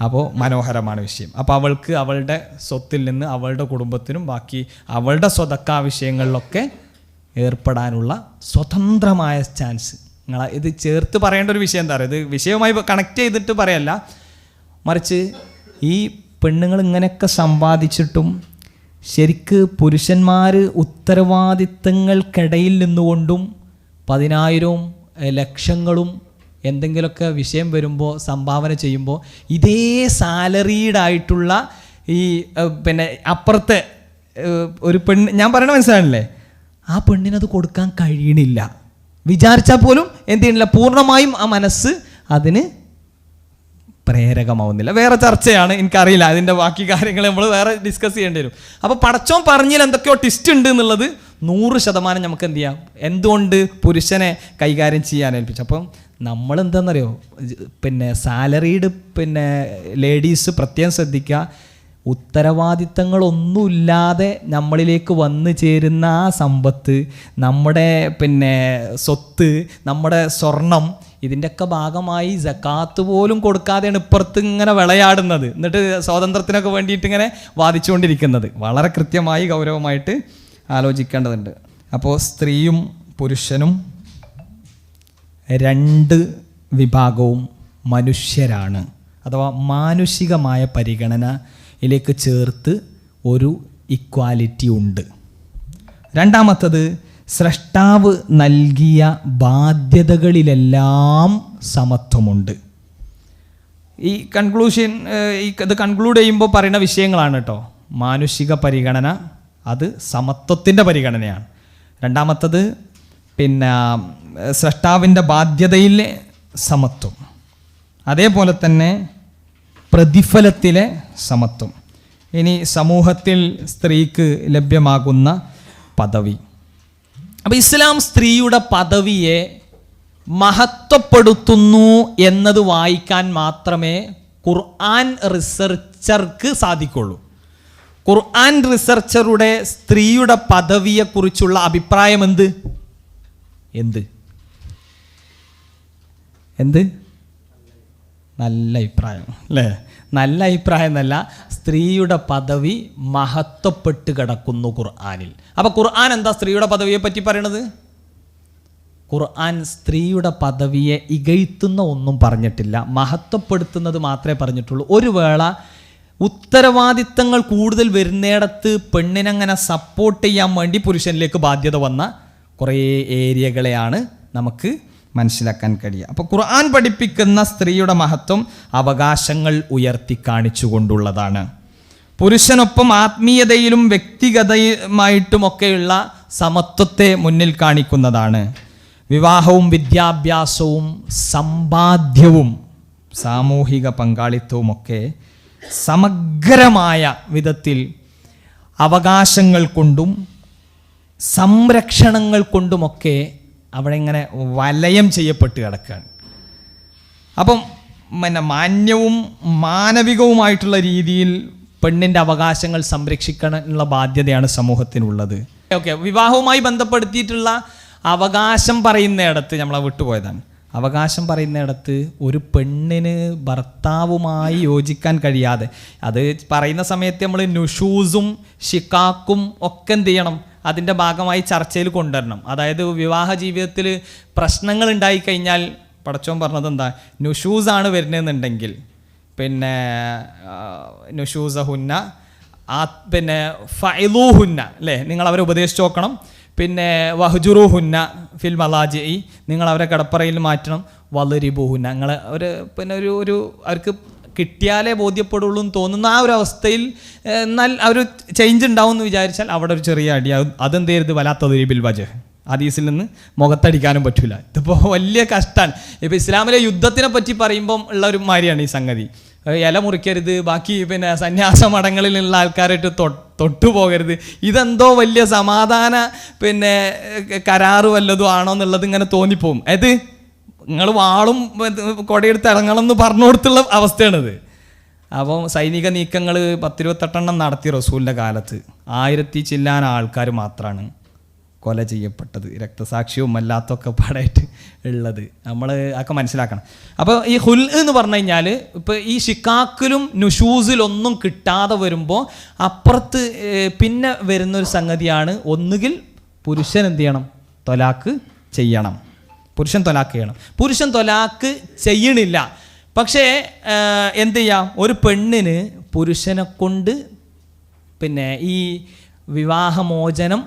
അപ്പോൾ മനോഹരമാണ് വിഷയം. അപ്പോൾ അവൾക്ക് അവളുടെ സ്വത്തിൽ നിന്ന് അവളുടെ കുടുംബത്തിനും ബാക്കി അവളുടെ സ്വതക്കാ വിഷയങ്ങളിലൊക്കെ ഏർപ്പെടാനുള്ള സ്വതന്ത്രമായ ചാൻസ്. നിങ്ങൾ ഇത് ചേർത്ത് പറയേണ്ട ഒരു വിഷയം എന്താ പറയുക, ഇത് വിഷയവുമായി കണക്ട് ചെയ്തിട്ട് പറയല്ല, മറിച്ച് ഈ പെണ്ണുങ്ങൾ ഇങ്ങനെയൊക്കെ സമ്പാദിച്ചിട്ടും ശരിക്ക് പുരുഷന്മാർ ഉത്തരവാദിത്തങ്ങൾക്കിടയിൽ നിന്നുകൊണ്ടും 10,000-ഉം ലക്ഷങ്ങളും എന്തെങ്കിലുമൊക്കെ വിഷയം വരുമ്പോൾ സംഭാവന ചെയ്യുമ്പോൾ ഇതേ സാലറീഡായിട്ടുള്ള ഈ പിന്നെ അപ്പുറത്തെ ഒരു പെണ്ണ്, ഞാൻ പറയണ മനസ്സിലാണല്ലേ, ആ പെണ്ണിനത് കൊടുക്കാൻ കഴിയണില്ല. വിചാരിച്ചാൽ പോലും എന്ത് ചെയ്യണില്ല, പൂർണ്ണമായും ആ മനസ്സ് അതിന് പ്രേരകമാവുന്നില്ല. വേറെ ചർച്ചയാണ്, എനിക്കറിയില്ല അതിൻ്റെ ബാക്കി കാര്യങ്ങൾ നമ്മൾ വേറെ ഡിസ്കസ് ചെയ്യേണ്ടി വരും. അപ്പോൾ പടച്ചോൻ പറഞ്ഞതിൽ എന്തൊക്കെയോ ട്വിസ്റ്റ് ഉണ്ട് എന്നുള്ളത് 100% നമുക്ക് എന്ത് ചെയ്യാം, എന്തുകൊണ്ട് പുരുഷനെ കൈകാര്യം ചെയ്യാൻ ഏൽപ്പിച്ചു. അപ്പം നമ്മളെന്താണെന്നറിയോ, പിന്നെ സാലറീഡ് പിന്നെ ലേഡീസ് പ്രത്യേകം ശ്രദ്ധിക്കുക, ഉത്തരവാദിത്തങ്ങളൊന്നുമില്ലാതെ നമ്മളിലേക്ക് വന്നു ചേരുന്ന ആ സമ്പത്ത്, നമ്മുടെ പിന്നെ സ്വത്ത്, നമ്മുടെ സ്വർണം, ഇതിൻ്റെയൊക്കെ ഭാഗമായി സക്കാത്ത് പോലും കൊടുക്കാതെയാണ് ഇപ്പുറത്ത് ഇങ്ങനെ വിളയാടുന്നത്, എന്നിട്ട് സ്വാതന്ത്ര്യത്തിനൊക്കെ വേണ്ടിയിട്ട് ഇങ്ങനെ വാദിച്ചുകൊണ്ടിരിക്കുന്നത്. വളരെ കൃത്യമായി ഗൗരവമായിട്ട് ആലോചിക്കേണ്ടതുണ്ട്. അപ്പോൾ സ്ത്രീയും പുരുഷനും 2 വിഭാഗവും മനുഷ്യരാണ്, അഥവാ മാനുഷികമായ പരിഗണനയിലേക്ക് ചേർത്ത് ഒരു ഇക്വാലിറ്റി ഉണ്ട്. രണ്ടാമത്തത്, സ്രഷ്ടാവ് നൽകിയ ബാധ്യതകളിലെല്ലാം സമത്വമുണ്ട്. ഈ കൺക്ലൂഷൻ ഇത് കൺക്ലൂഡ് ചെയ്യുമ്പോൾ പറയുന്ന വിഷയങ്ങളാണ് കേട്ടോ. മാനുഷിക പരിഗണന അത് സമത്വത്തിൻ്റെ പരിഗണനയാണ്. രണ്ടാമത്തത് പിന്നെ സ്രഷ്ടാവിൻ്റെ ബാധ്യതയിലെ സമത്വം, അതേപോലെ തന്നെ പ്രതിഫലത്തിലെ സമത്വം. ഇനി സമൂഹത്തിൽ സ്ത്രീക്ക് ലഭ്യമാകുന്ന പദവി. അപ്പോൾ ഇസ്ലാം സ്ത്രീയുടെ പദവിയെ മഹത്വപ്പെടുത്തുന്നു എന്നത് വായിക്കാൻ മാത്രമേ ഖുർആൻ റിസർച്ചർക്ക് സാധിക്കുള്ളൂ. ഖുർആൻ റിസർച്ചറുടെ സ്ത്രീയുടെ പദവിയെക്കുറിച്ചുള്ള അഭിപ്രായം എന്ത്? നല്ല അഭിപ്രായം അല്ലേ? നല്ല അഭിപ്രായം എന്നല്ല, സ്ത്രീയുടെ പദവി മഹത്വപ്പെട്ട് കിടക്കുന്നു ഖുർആനിൽ. അപ്പോൾ ഖുർആൻ എന്താ സ്ത്രീയുടെ പദവിയെ പറ്റി പറയണത്? ഖുർആൻ സ്ത്രീയുടെ പദവിയെ ഇകഴ്ത്തുന്ന ഒന്നും പറഞ്ഞിട്ടില്ല, മഹത്വപ്പെടുത്തുന്നത് മാത്രമേ പറഞ്ഞിട്ടുള്ളൂ. ഒരു വേള ഉത്തരവാദിത്തങ്ങൾ കൂടുതൽ വരുന്നിടത്ത് പെണ്ണിനങ്ങനെ സപ്പോർട്ട് ചെയ്യാൻ വേണ്ടി പുരുഷനിലേക്ക് ബാധ്യത വന്ന കുറേ ഏരിയകളെയാണ് നമുക്ക് മനസ്സിലാക്കാൻ കഴിയുക. അപ്പോൾ ഖുർആൻ പഠിപ്പിക്കുന്ന സ്ത്രീയുടെ മഹത്വം അവകാശങ്ങൾ ഉയർത്തി കാണിച്ചുകൊണ്ടുള്ളതാണ്. പുരുഷനൊപ്പം ആത്മീയതയിലും വ്യക്തിഗതമായിട്ടുമൊക്കെയുള്ള സമത്വത്തെ മുന്നിൽ കാണിക്കുന്നതാണ്. വിവാഹവും വിദ്യാഭ്യാസവും സമ്പാദ്യവും സാമൂഹിക പങ്കാളിത്തവുമൊക്കെ സമഗ്രമായ വിധത്തിൽ അവകാശങ്ങൾ കൊണ്ടും സംരക്ഷണങ്ങൾ കൊണ്ടുമൊക്കെ അവിടെ ഇങ്ങനെ വലയം ചെയ്യപ്പെട്ട് കിടക്കുകയാണ്. അപ്പം പിന്നെ മാന്യവും മാനവികവുമായിട്ടുള്ള രീതിയിൽ പെണ്ണിൻ്റെ അവകാശങ്ങൾ സംരക്ഷിക്കാനുള്ള ബാധ്യതയാണ് സമൂഹത്തിനുള്ളത്. ഓക്കെ, വിവാഹവുമായി ബന്ധപ്പെടുത്തിയിട്ടുള്ള അവകാശം പറയുന്നിടത്ത് നമ്മളെ വിട്ടുപോയതാണ്. അവകാശം പറയുന്നിടത്ത് ഒരു പെണ്ണിന് ഭർത്താവുമായി യോജിക്കാൻ കഴിയാതെ, അത് പറയുന്ന സമയത്ത് നമ്മൾ നുഷൂസും ഷിക്കാക്കും ഒക്കെ എന്ത് ചെയ്യണം, അതിൻ്റെ ഭാഗമായി ചർച്ചയിൽ കൊണ്ടുവരണം. അതായത് വിവാഹ ജീവിതത്തിൽ പ്രശ്നങ്ങൾ ഉണ്ടായിക്കഴിഞ്ഞാൽ പടച്ചോൻ പറഞ്ഞത് എന്താ, നുഷൂസാണ് വരുന്നതെന്നുണ്ടെങ്കിൽ പിന്നെ നുഷൂസഹുന്ന പിന്നെ ഫൈലൂഹുന്ന അല്ലേ, നിങ്ങൾ അവരെ ഉപദേശിച്ച് നോക്കണം. പിന്നെ വഹ്ജുറുഹുന്ന ഫിൽ മലാജി, നിങ്ങൾ അവരെ കിടപ്പറയിൽ മാറ്റണം. വളരിബുഹുന്ന, നിങ്ങൾ ഒരു പിന്നെ ഒരു അവർക്ക് കിട്ടിയാലേ ബോധ്യപ്പെടുള്ളൂ എന്ന് തോന്നുന്ന ആ ഒരു അവസ്ഥയിൽ എന്നാൽ ആ ഒരു ചേഞ്ച് ഉണ്ടാവും എന്ന് വിചാരിച്ചാൽ അവിടെ ഒരു ചെറിയ അടി, അതെന്ത് ചെയ്യരുത്, വലാത്തതുരിബിൽ വജ്, ഹദീസിൽ നിന്ന് മുഖത്തടിക്കാനും പറ്റില്ല. ഇതിപ്പോൾ വലിയ കഷ്ടമാണ്. ഇപ്പോൾ ഇസ്ലാമിലെ യുദ്ധത്തിനെ പറ്റി പറയുമ്പം ഉള്ള ഒരു മാതിരിയാണ് ഈ സംഗതി. ഇല മുറിക്കരുത്, ബാക്കി പിന്നെ സന്യാസ മഠങ്ങളിലുള്ള ആൾക്കാരായിട്ട് തൊട്ടുപോകരുത്, ഇതെന്തോ വലിയ സമാധാന പിന്നെ കരാറ് വല്ലതും ആണോ എന്നുള്ളത് ഇങ്ങനെ തോന്നിപ്പോവും. അത് നിങ്ങൾ വാളും കൊടയെടുത്ത് ഇറങ്ങണം എന്ന് പറഞ്ഞു കൊടുത്തുള്ള അവസ്ഥയാണിത്. അപ്പം സൈനിക നീക്കങ്ങൾ 10-28 നടത്തി റസൂലിൻ്റെ കാലത്ത്. 1000 ചില്ലാന ആൾക്കാർ മാത്രമാണ് കൊല ചെയ്യപ്പെട്ടത്, രക്തസാക്ഷിയും അല്ലാത്തൊക്കെ പാടായിട്ട് ഉള്ളത്. നമ്മൾ ഒക്കെ മനസ്സിലാക്കണം. അപ്പോൾ ഈ ഹുൽ എന്ന് പറഞ്ഞു കഴിഞ്ഞാൽ ഇപ്പോൾ ഈ ഷിക്കാക്കിലും നുഷൂസിലൊന്നും കിട്ടാതെ വരുമ്പോൾ അപ്പുറത്ത് പിന്നെ വരുന്നൊരു സംഗതിയാണ്, ഒന്നുകിൽ പുരുഷൻ എന്ത് ചെയ്യണം? തൊലാക്ക് ചെയ്യണം. പുരുഷൻ തൊലാക്ക് ചെയ്യണം. പുരുഷൻ തൊലാക്ക് ചെയ്യണില്ല. പക്ഷേ എന്ത് ചെയ്യാം? ഒരു പെണ്ണിന് പുരുഷനെ കൊണ്ട് ഈ വിവാഹമോചനം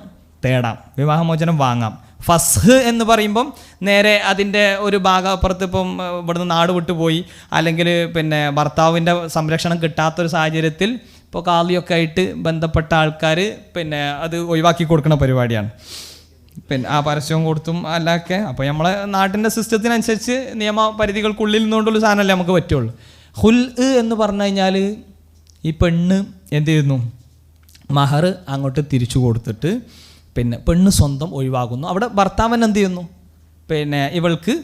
തേടാം, വിവാഹമോചനം വാങ്ങാം. ഫസ്ഹ് എന്ന് പറയുമ്പം നേരെ അതിൻ്റെ ഒരു ഭാഗം അപ്പുറത്ത് ഇപ്പം ഇവിടുന്ന് നാട് വിട്ടുപോയി, അല്ലെങ്കിൽ ഭർത്താവിൻ്റെ സംരക്ഷണം കിട്ടാത്തൊരു സാഹചര്യത്തിൽ ഇപ്പോൾ കാളിയൊക്കെ ആയിട്ട് ബന്ധപ്പെട്ട ആൾക്കാർ അത് ഒഴിവാക്കി കൊടുക്കുന്ന പരിപാടിയാണ്. ആ പരസ്യവും കൊടുത്തും അല്ലൊക്കെ. അപ്പോൾ നമ്മളെ നാട്ടിൻ്റെ സിസ്റ്റത്തിനനുസരിച്ച് നിയമപരിധികൾക്കുള്ളിൽ നിന്നുകൊണ്ടുള്ള സാധനമല്ലേ നമുക്ക് പറ്റുള്ളൂ. ഹുൽ എന്ന് പറഞ്ഞു കഴിഞ്ഞാൽ ഈ പെണ്ണ് എന്ത് ചെയ്യുന്നു? മഹർ അങ്ങോട്ട് തിരിച്ചു കൊടുത്തിട്ട് പെണ്ണ് സ്വന്തം ഒഴിവാകുന്നു. അവിടെ ഭർത്താവൻ എന്ത് ചെയ്യുന്നു? ഇവൾക്ക്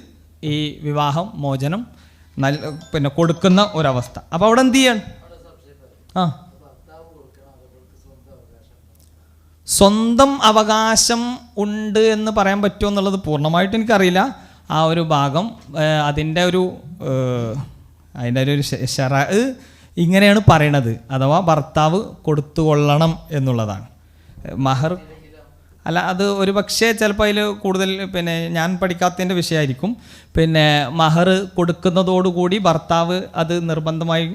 ഈ വിവാഹം മോചനം കൊടുക്കുന്ന ഒരവസ്ഥ. അപ്പോൾ അവിടെ എന്ത് ചെയ്യണം? സ്വന്തം അവകാശം ഉണ്ട് എന്ന് പറയാൻ പറ്റുമോ എന്നുള്ളത് പൂർണ്ണമായിട്ട് എനിക്കറിയില്ല. ആ ഒരു ഭാഗം അതിൻ്റെ ഒരു ശറഅ ഇങ്ങനെയാണ് പറയണത്. അഥവാ ഭർത്താവ് കൊടുത്തുകൊള്ളണം എന്നുള്ളതാണ്. മഹർ അല്ല, അത് ഒരു പക്ഷേ ചിലപ്പോൾ അതിൽ കൂടുതൽ ഞാൻ പഠിക്കാത്തതിൻ്റെ വിഷയമായിരിക്കും. മഹർ കൊടുക്കുന്നതോടുകൂടി ഭർത്താവ് അത് നിർബന്ധമായി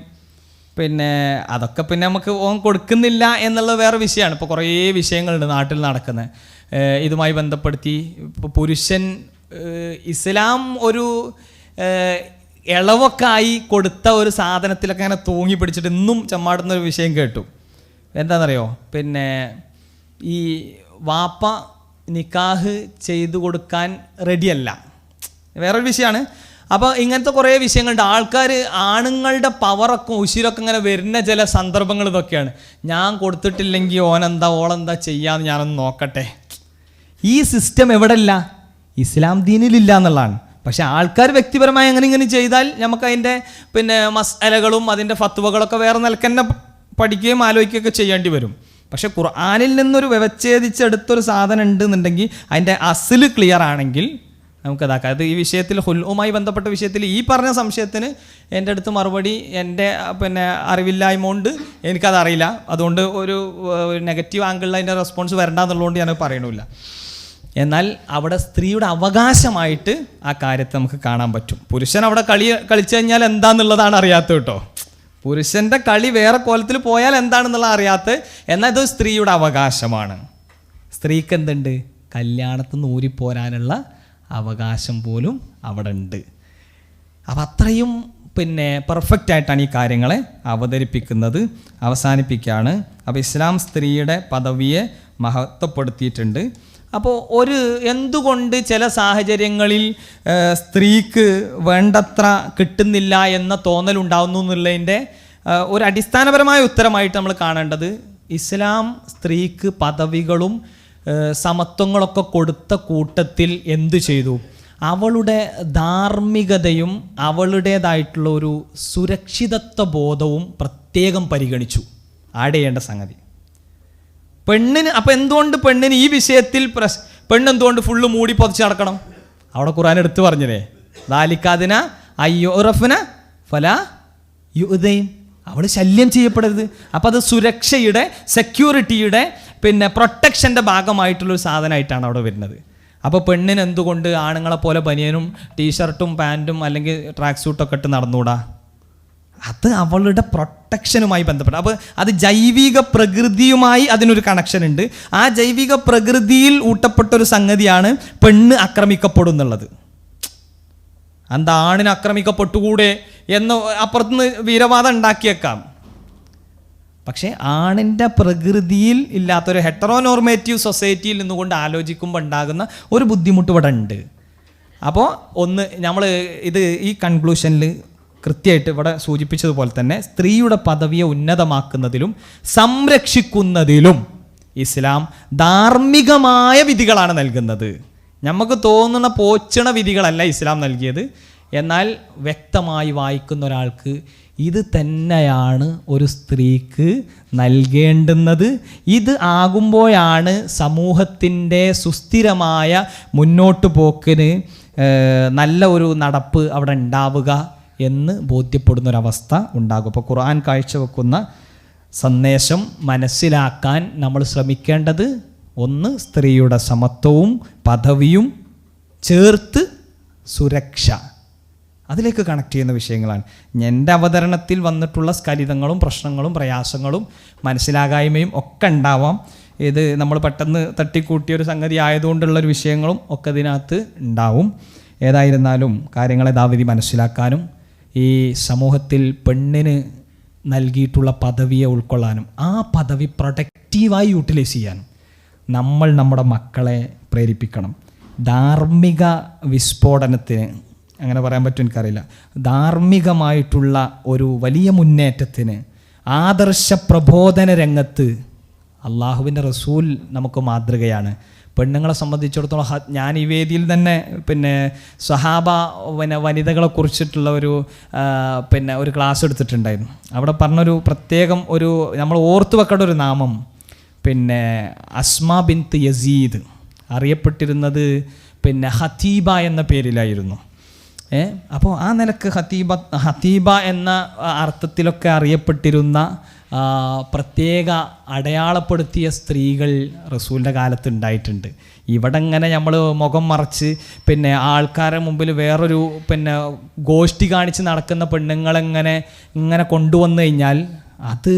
അതൊക്കെ നമുക്ക് ഓൻ കൊടുക്കുന്നില്ല എന്നുള്ളത് വേറെ വിഷയമാണ്. ഇപ്പോൾ കുറേ വിഷയങ്ങളുണ്ട് നാട്ടിൽ നടക്കുന്നത് ഇതുമായി ബന്ധപ്പെടുത്തി. ഇപ്പോൾ പുരുഷൻ ഇസ്ലാം ഒരു ഇളവൊക്കെ ആയി കൊടുത്ത ഒരു സാധനത്തിലൊക്കെ അങ്ങനെ തൂങ്ങി പിടിച്ചിട്ട് ഇന്നും ചമ്മാടുന്ന ഒരു വിഷയം കേട്ടു. എന്താണെന്നറിയോ? ഈ വാപ്പ നിക്കാഹ് ചെയ്തു കൊടുക്കാൻ റെഡിയല്ല, വേറൊരു വിഷയമാണ്. അപ്പോൾ ഇങ്ങനത്തെ കുറേ വിഷയങ്ങളുണ്ട്. ആൾക്കാർ ആണുങ്ങളുടെ പവറൊക്കെ ഉശിരൊക്കെ ഇങ്ങനെ വരുന്ന ചില സന്ദർഭങ്ങൾ ഇതൊക്കെയാണ്. ഞാൻ കൊടുത്തിട്ടില്ലെങ്കിൽ ഓനെന്താ ഓളെന്താ ചെയ്യാമെന്ന് ഞാനൊന്ന് നോക്കട്ടെ. ഈ സിസ്റ്റം എവിടെ ഇല്ല? ഇസ്ലാം ദീനിലില്ല എന്നുള്ളതാണ്. പക്ഷെ ആൾക്കാർ വ്യക്തിപരമായി ഇങ്ങനെ ചെയ്താൽ നമുക്ക് അതിൻ്റെ മസ്അലകളും അതിൻ്റെ ഫത്വകളൊക്കെ വേറെ നിലക്ക് തന്നെ പഠിക്കുകയും ആലോചിക്കുകയൊക്കെ ചെയ്യേണ്ടി വരും. പക്ഷെ ഖുർആനിൽ നിന്നൊരു വ്യവച്ഛേദിച്ചെടുത്തൊരു സാധനം ഉണ്ടെന്നുണ്ടെങ്കിൽ അതിൻ്റെ അസ്ല് ക്ലിയർ ആണെങ്കിൽ നമുക്കതാക്കാം. അത് ഈ വിഷയത്തിൽ ഹുൽഉമായി ബന്ധപ്പെട്ട വിഷയത്തിൽ ഈ പറഞ്ഞ സംശയത്തിന് എൻ്റെ അടുത്ത് മറുപടി എൻ്റെ അറിവില്ലായ്മ കൊണ്ട് എനിക്കതറിയില്ല. അതുകൊണ്ട് ഒരു നെഗറ്റീവ് ആംഗിളിൽ അതിൻ്റെ റെസ്പോൺസ് വരണ്ടെന്നുള്ളതുകൊണ്ട് ഞാൻ പറയണില്ല. എന്നാൽ അവിടെ സ്ത്രീയുടെ അവകാശമായിട്ട് ആ കാര്യത്തെ നമുക്ക് കാണാൻ പറ്റും. പുരുഷൻ അവിടെ കളിച്ചു കഴിഞ്ഞാൽ എന്താണെന്നുള്ളതാണ് അറിയാത്തത് കേട്ടോ. പുരുഷൻ്റെ കളി വേറെ കോലത്തിൽ പോയാൽ എന്താണെന്നുള്ള അറിയാത്തത്. എന്നാൽ ഇത് സ്ത്രീയുടെ അവകാശമാണ്. സ്ത്രീക്ക് എന്തുണ്ട്? കല്യാണത്തിൽ നിന്ന് ഊരിപ്പോരാനുള്ള അവകാശം പോലും അവിടെ ഉണ്ട്. അപ്പം അത്രയും പെർഫെക്റ്റ് ആയിട്ടാണ് ഈ കാര്യങ്ങളെ അവതരിപ്പിക്കുന്നത്. അവസാനിപ്പിക്കുകയാണ്. അപ്പോൾ ഇസ്ലാം സ്ത്രീയുടെ പദവിയെ മഹത്വപ്പെടുത്തിയിട്ടുണ്ട്. അപ്പോൾ എന്തുകൊണ്ട് ചില സാഹചര്യങ്ങളിൽ സ്ത്രീക്ക് വേണ്ടത്ര കിട്ടുന്നില്ല എന്ന തോന്നലുണ്ടാവുന്നു എന്നുള്ളതിൻ്റെ ഒരു അടിസ്ഥാനപരമായ ഉത്തരമായിട്ട് നമ്മൾ കാണേണ്ടത്, ഇസ്ലാം സ്ത്രീക്ക് പദവികളും സമത്വങ്ങളൊക്കെ കൊടുത്ത കൂട്ടത്തിൽ എന്തു ചെയ്തു? അവളുടെ ധാർമ്മികതയും അവളുടേതായിട്ടുള്ള ഒരു സുരക്ഷിതത്വ ബോധവും പ്രത്യേകം പരിഗണിച്ചു. ആഡ് ചെയ്യേണ്ട സംഗതി പെണ്ണിന്. അപ്പം എന്തുകൊണ്ട് പെണ്ണിന് ഈ വിഷയത്തിൽ പെണ്ണെന്തുകൊണ്ട് ഫുള്ള് മൂടി പൊതിച്ച് നടക്കണം? അവിടെ ഖുർആൻ എടുത്ത് പറഞ്ഞില്ലേ, ദാലിക്കാദിന അയ്യോറഫിന ഫല യുദൈൻ, അവൾ ശല്യം ചെയ്യപ്പെടരുത്. അപ്പം അത് സുരക്ഷയുടെ, സെക്യൂരിറ്റിയുടെ പ്രൊട്ടക്ഷൻ്റെ ഭാഗമായിട്ടുള്ളൊരു സാധനമായിട്ടാണ് അവിടെ വരുന്നത്. അപ്പോൾ പെണ്ണിന് എന്തുകൊണ്ട് ആണുങ്ങളെ പോലെ ബനിയനും ടീഷർട്ടും പാൻറ്റും അല്ലെങ്കിൽ ട്രാക്ക് സൂട്ടൊക്കെ ഇട്ട് നടന്നുകൂടാ? അത് അവളുടെ പ്രൊട്ടക്ഷനുമായി ബന്ധപ്പെട്ട. അപ്പോൾ അത് ജൈവിക പ്രകൃതിയുമായി അതിനൊരു കണക്ഷൻ ഉണ്ട്. ആ ജൈവിക പ്രകൃതിയിൽ ഊട്ടപ്പെട്ടൊരു സംഗതിയാണ് പെണ്ണ് ആക്രമിക്കപ്പെടുന്നുള്ളത്. എന്താ ആണിന് ആക്രമിക്കപ്പെട്ടുകൂടെ എന്ന് അപ്പുറത്തുനിന്ന് വീരവാദം ഉണ്ടാക്കിയേക്കാം. പക്ഷേ ആണിൻ്റെ പ്രകൃതിയിൽ ഇല്ലാത്തൊരു ഹെറ്ററോനോർമേറ്റീവ് സൊസൈറ്റിയിൽ നിന്നുകൊണ്ട് ആലോചിക്കുമ്പോൾ ഉണ്ടാകുന്ന ഒരു ബുദ്ധിമുട്ട് ഇവിടെ ഉണ്ട്. അപ്പോൾ നമ്മൾ ഈ കൺക്ലൂഷനിൽ കൃത്യമായിട്ട് ഇവിടെ സൂചിപ്പിച്ചതുപോലെ തന്നെ സ്ത്രീയുടെ പദവിയെ ഉന്നതമാക്കുന്നതിലും സംരക്ഷിക്കുന്നതിലും ഇസ്ലാം ധാർമ്മികമായ വിധികളാണ് നൽകുന്നത്. നമുക്ക് തോന്നുന്ന പോച്ചണ വിധികളല്ല ഇസ്ലാം നൽകിയത്. എന്നാൽ വ്യക്തമായി വായിക്കുന്ന ഒരാൾക്ക് ഇത് തന്നെയാണ് ഒരു സ്ത്രീക്ക് നൽകേണ്ടുന്നത്. ഇത് ആകുമ്പോഴാണ് സമൂഹത്തിൻ്റെ സുസ്ഥിരമായ മുന്നോട്ട് പോക്കിന് നല്ല ഒരു നടപ്പ് അവിടെ ഉണ്ടാവുക എന്ന് ബോധ്യപ്പെടുന്നൊരവസ്ഥ ഉണ്ടാകും. അപ്പോൾ ഖുർആൻ കാഴ്ചവെക്കുന്ന സന്ദേശം മനസ്സിലാക്കാൻ നമ്മൾ ശ്രമിക്കേണ്ടത് ഒന്ന് സ്ത്രീയുടെ സമത്വവും പദവിയും ചേർത്ത് സുരക്ഷ, അതിലേക്ക് കണക്ട് ചെയ്യുന്ന വിഷയങ്ങളാണ്. എൻ്റെ അവതരണത്തിൽ വന്നിട്ടുള്ള സ്ഖലിതങ്ങളും പ്രശ്നങ്ങളും പ്രയാസങ്ങളും മനസ്സിലാകായ്മയും ഒക്കെ ഉണ്ടാവാം. ഇത് നമ്മൾ പെട്ടെന്ന് തട്ടിക്കൂട്ടിയൊരു സംഗതി ആയതുകൊണ്ടുള്ളൊരു വിഷയങ്ങളും ഒക്കെ ഇതിനകത്ത് ഉണ്ടാവും. ഏതായിരുന്നാലും കാര്യങ്ങളെ യഥാവിധി മനസ്സിലാക്കാനും ഈ സമൂഹത്തിൽ പെണ്ണിന് നൽകിയിട്ടുള്ള പദവിയെ ഉൾക്കൊള്ളാനും ആ പദവി പ്രൊഡക്റ്റീവായി യൂട്ടിലൈസ് ചെയ്യാനും നമ്മൾ നമ്മുടെ മക്കളെ പ്രേരിപ്പിക്കണം. ധാർമ്മിക വിസ്ഫോടനത്തിന്, അങ്ങനെ പറയാൻ പറ്റും എനിക്കറിയില്ല, ധാർമ്മികമായിട്ടുള്ള ഒരു വലിയ മുന്നേറ്റത്തിന്, ആദർശ പ്രബോധന രംഗത്ത് അള്ളാഹുവിൻ്റെ റസൂൽ നമുക്ക് മാതൃകയാണ്. പെണ്ണുങ്ങളെ സംബന്ധിച്ചിടത്തോളം ഞാൻ ഈ വേദിയിൽ തന്നെ സഹാബ വനിതകളെ കുറിച്ചിട്ടുള്ള ഒരു ക്ലാസ് എടുത്തിട്ടുണ്ടായിരുന്നു. അവിടെ പറഞ്ഞൊരു പ്രത്യേകം നമ്മൾ ഓർത്തു വെക്കേണ്ട ഒരു നാമം, അസ്മാ ബിൻത്ത് യസീദ് അറിയപ്പെട്ടിരുന്നത് ഹതീബ എന്ന പേരിലായിരുന്നു. അപ്പോൾ ആ നിലക്ക് ഹതീബ എന്ന അർത്ഥത്തിലൊക്കെ അറിയപ്പെട്ടിരുന്ന പ്രത്യേക അടയാളപ്പെടുത്തിയ സ്ത്രീകൾ റസൂലിൻ്റെ കാലത്ത് ഉണ്ടായിട്ടുണ്ട്. ഇവിടെ ഇങ്ങനെ നമ്മൾ മുഖം മറച്ച് ആൾക്കാരുടെ മുമ്പിൽ വേറൊരു ഗോഷ്ഠി കാണിച്ച് നടക്കുന്ന പെണ്ണുങ്ങളെങ്ങനെ കൊണ്ടുവന്നു കഴിഞ്ഞാൽ അത്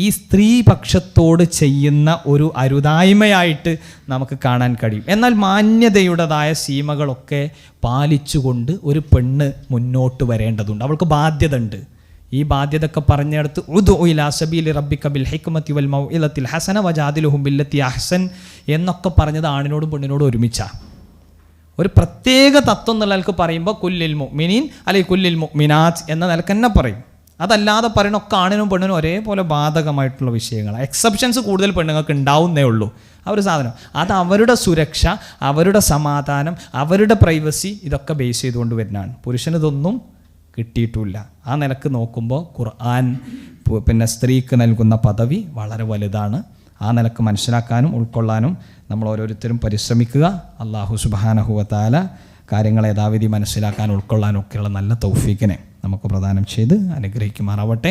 ഈ സ്ത്രീ പക്ഷത്തോട് ചെയ്യുന്ന ഒരു അരുതായ്മയായിട്ട് നമുക്ക് കാണാൻ കഴിയും. എന്നാൽ മാന്യതയുടേതായ സീമകളൊക്കെ പാലിച്ചുകൊണ്ട് ഒരു പെണ്ണ് മുന്നോട്ട് വരേണ്ടതുണ്ട്. അവൾക്ക് ബാധ്യത ഉണ്ട്. ഈ ബാധ്യതയൊക്കെ പറഞ്ഞെടുത്ത് ഉദു ഇലാ സബീലി റബ്ബിക ബിൽ ഹിക്മതി വൽ മൗഇലത്തിൽ ഹസന വജാദിലുഹും ബില്ലത്തി അഹ്സൻ എന്നൊക്കെ പറഞ്ഞത് ആണിനോടും പെണ്ണിനോടും ഒരുമിച്ചാണ്. ഒരു പ്രത്യേക തത്വം എന്നുള്ള നിലക്ക് പറയുമ്പോൾ കുല്ലിൽ മുഅ്മിനീൻ അല്ലെങ്കിൽ കുല്ലിൽ മുഅ്മിനാത്ത് എന്ന നിലക്ക് തന്നെ പറയും. അതല്ലാതെ പറയണൊക്കെ ആണിനും പെണ്ണിനും ഒരേപോലെ ബാധകമായിട്ടുള്ള വിഷയങ്ങളാണ്. എക്സെപ്ഷൻസ് കൂടുതൽ പെണ്ണുങ്ങൾക്ക് ഉണ്ടാവുന്നേ ഉള്ളൂ. ആ ഒരു സാധനം അത് അവരുടെ സുരക്ഷ, അവരുടെ സമാധാനം, അവരുടെ പ്രൈവസി ഇതൊക്കെ ബേസ് ചെയ്തുകൊണ്ട് വരുന്നതാണ്. പുരുഷന് ഇതൊന്നും കിട്ടിയിട്ടുമില്ല. ആ നിലക്ക് നോക്കുമ്പോൾ ഖുർആൻ സ്ത്രീക്ക് നൽകുന്ന പദവി വളരെ വലുതാണ്. ആ നിലക്ക് മനസ്സിലാക്കാനും ഉൾക്കൊള്ളാനും നമ്മൾ ഓരോരുത്തരും പരിശ്രമിക്കുക. അല്ലാഹു സുബ്ഹാനഹു വ തആല കാര്യങ്ങളെ യഥാവിധി മനസ്സിലാക്കാൻ ഉൾക്കൊള്ളാനും ഒക്കെയുള്ള നല്ല തൗഫീഖിനെ നമുക്ക് പ്രദാനം ചെയ്ത് അനുഗ്രഹിക്കുമാറാവട്ടെ.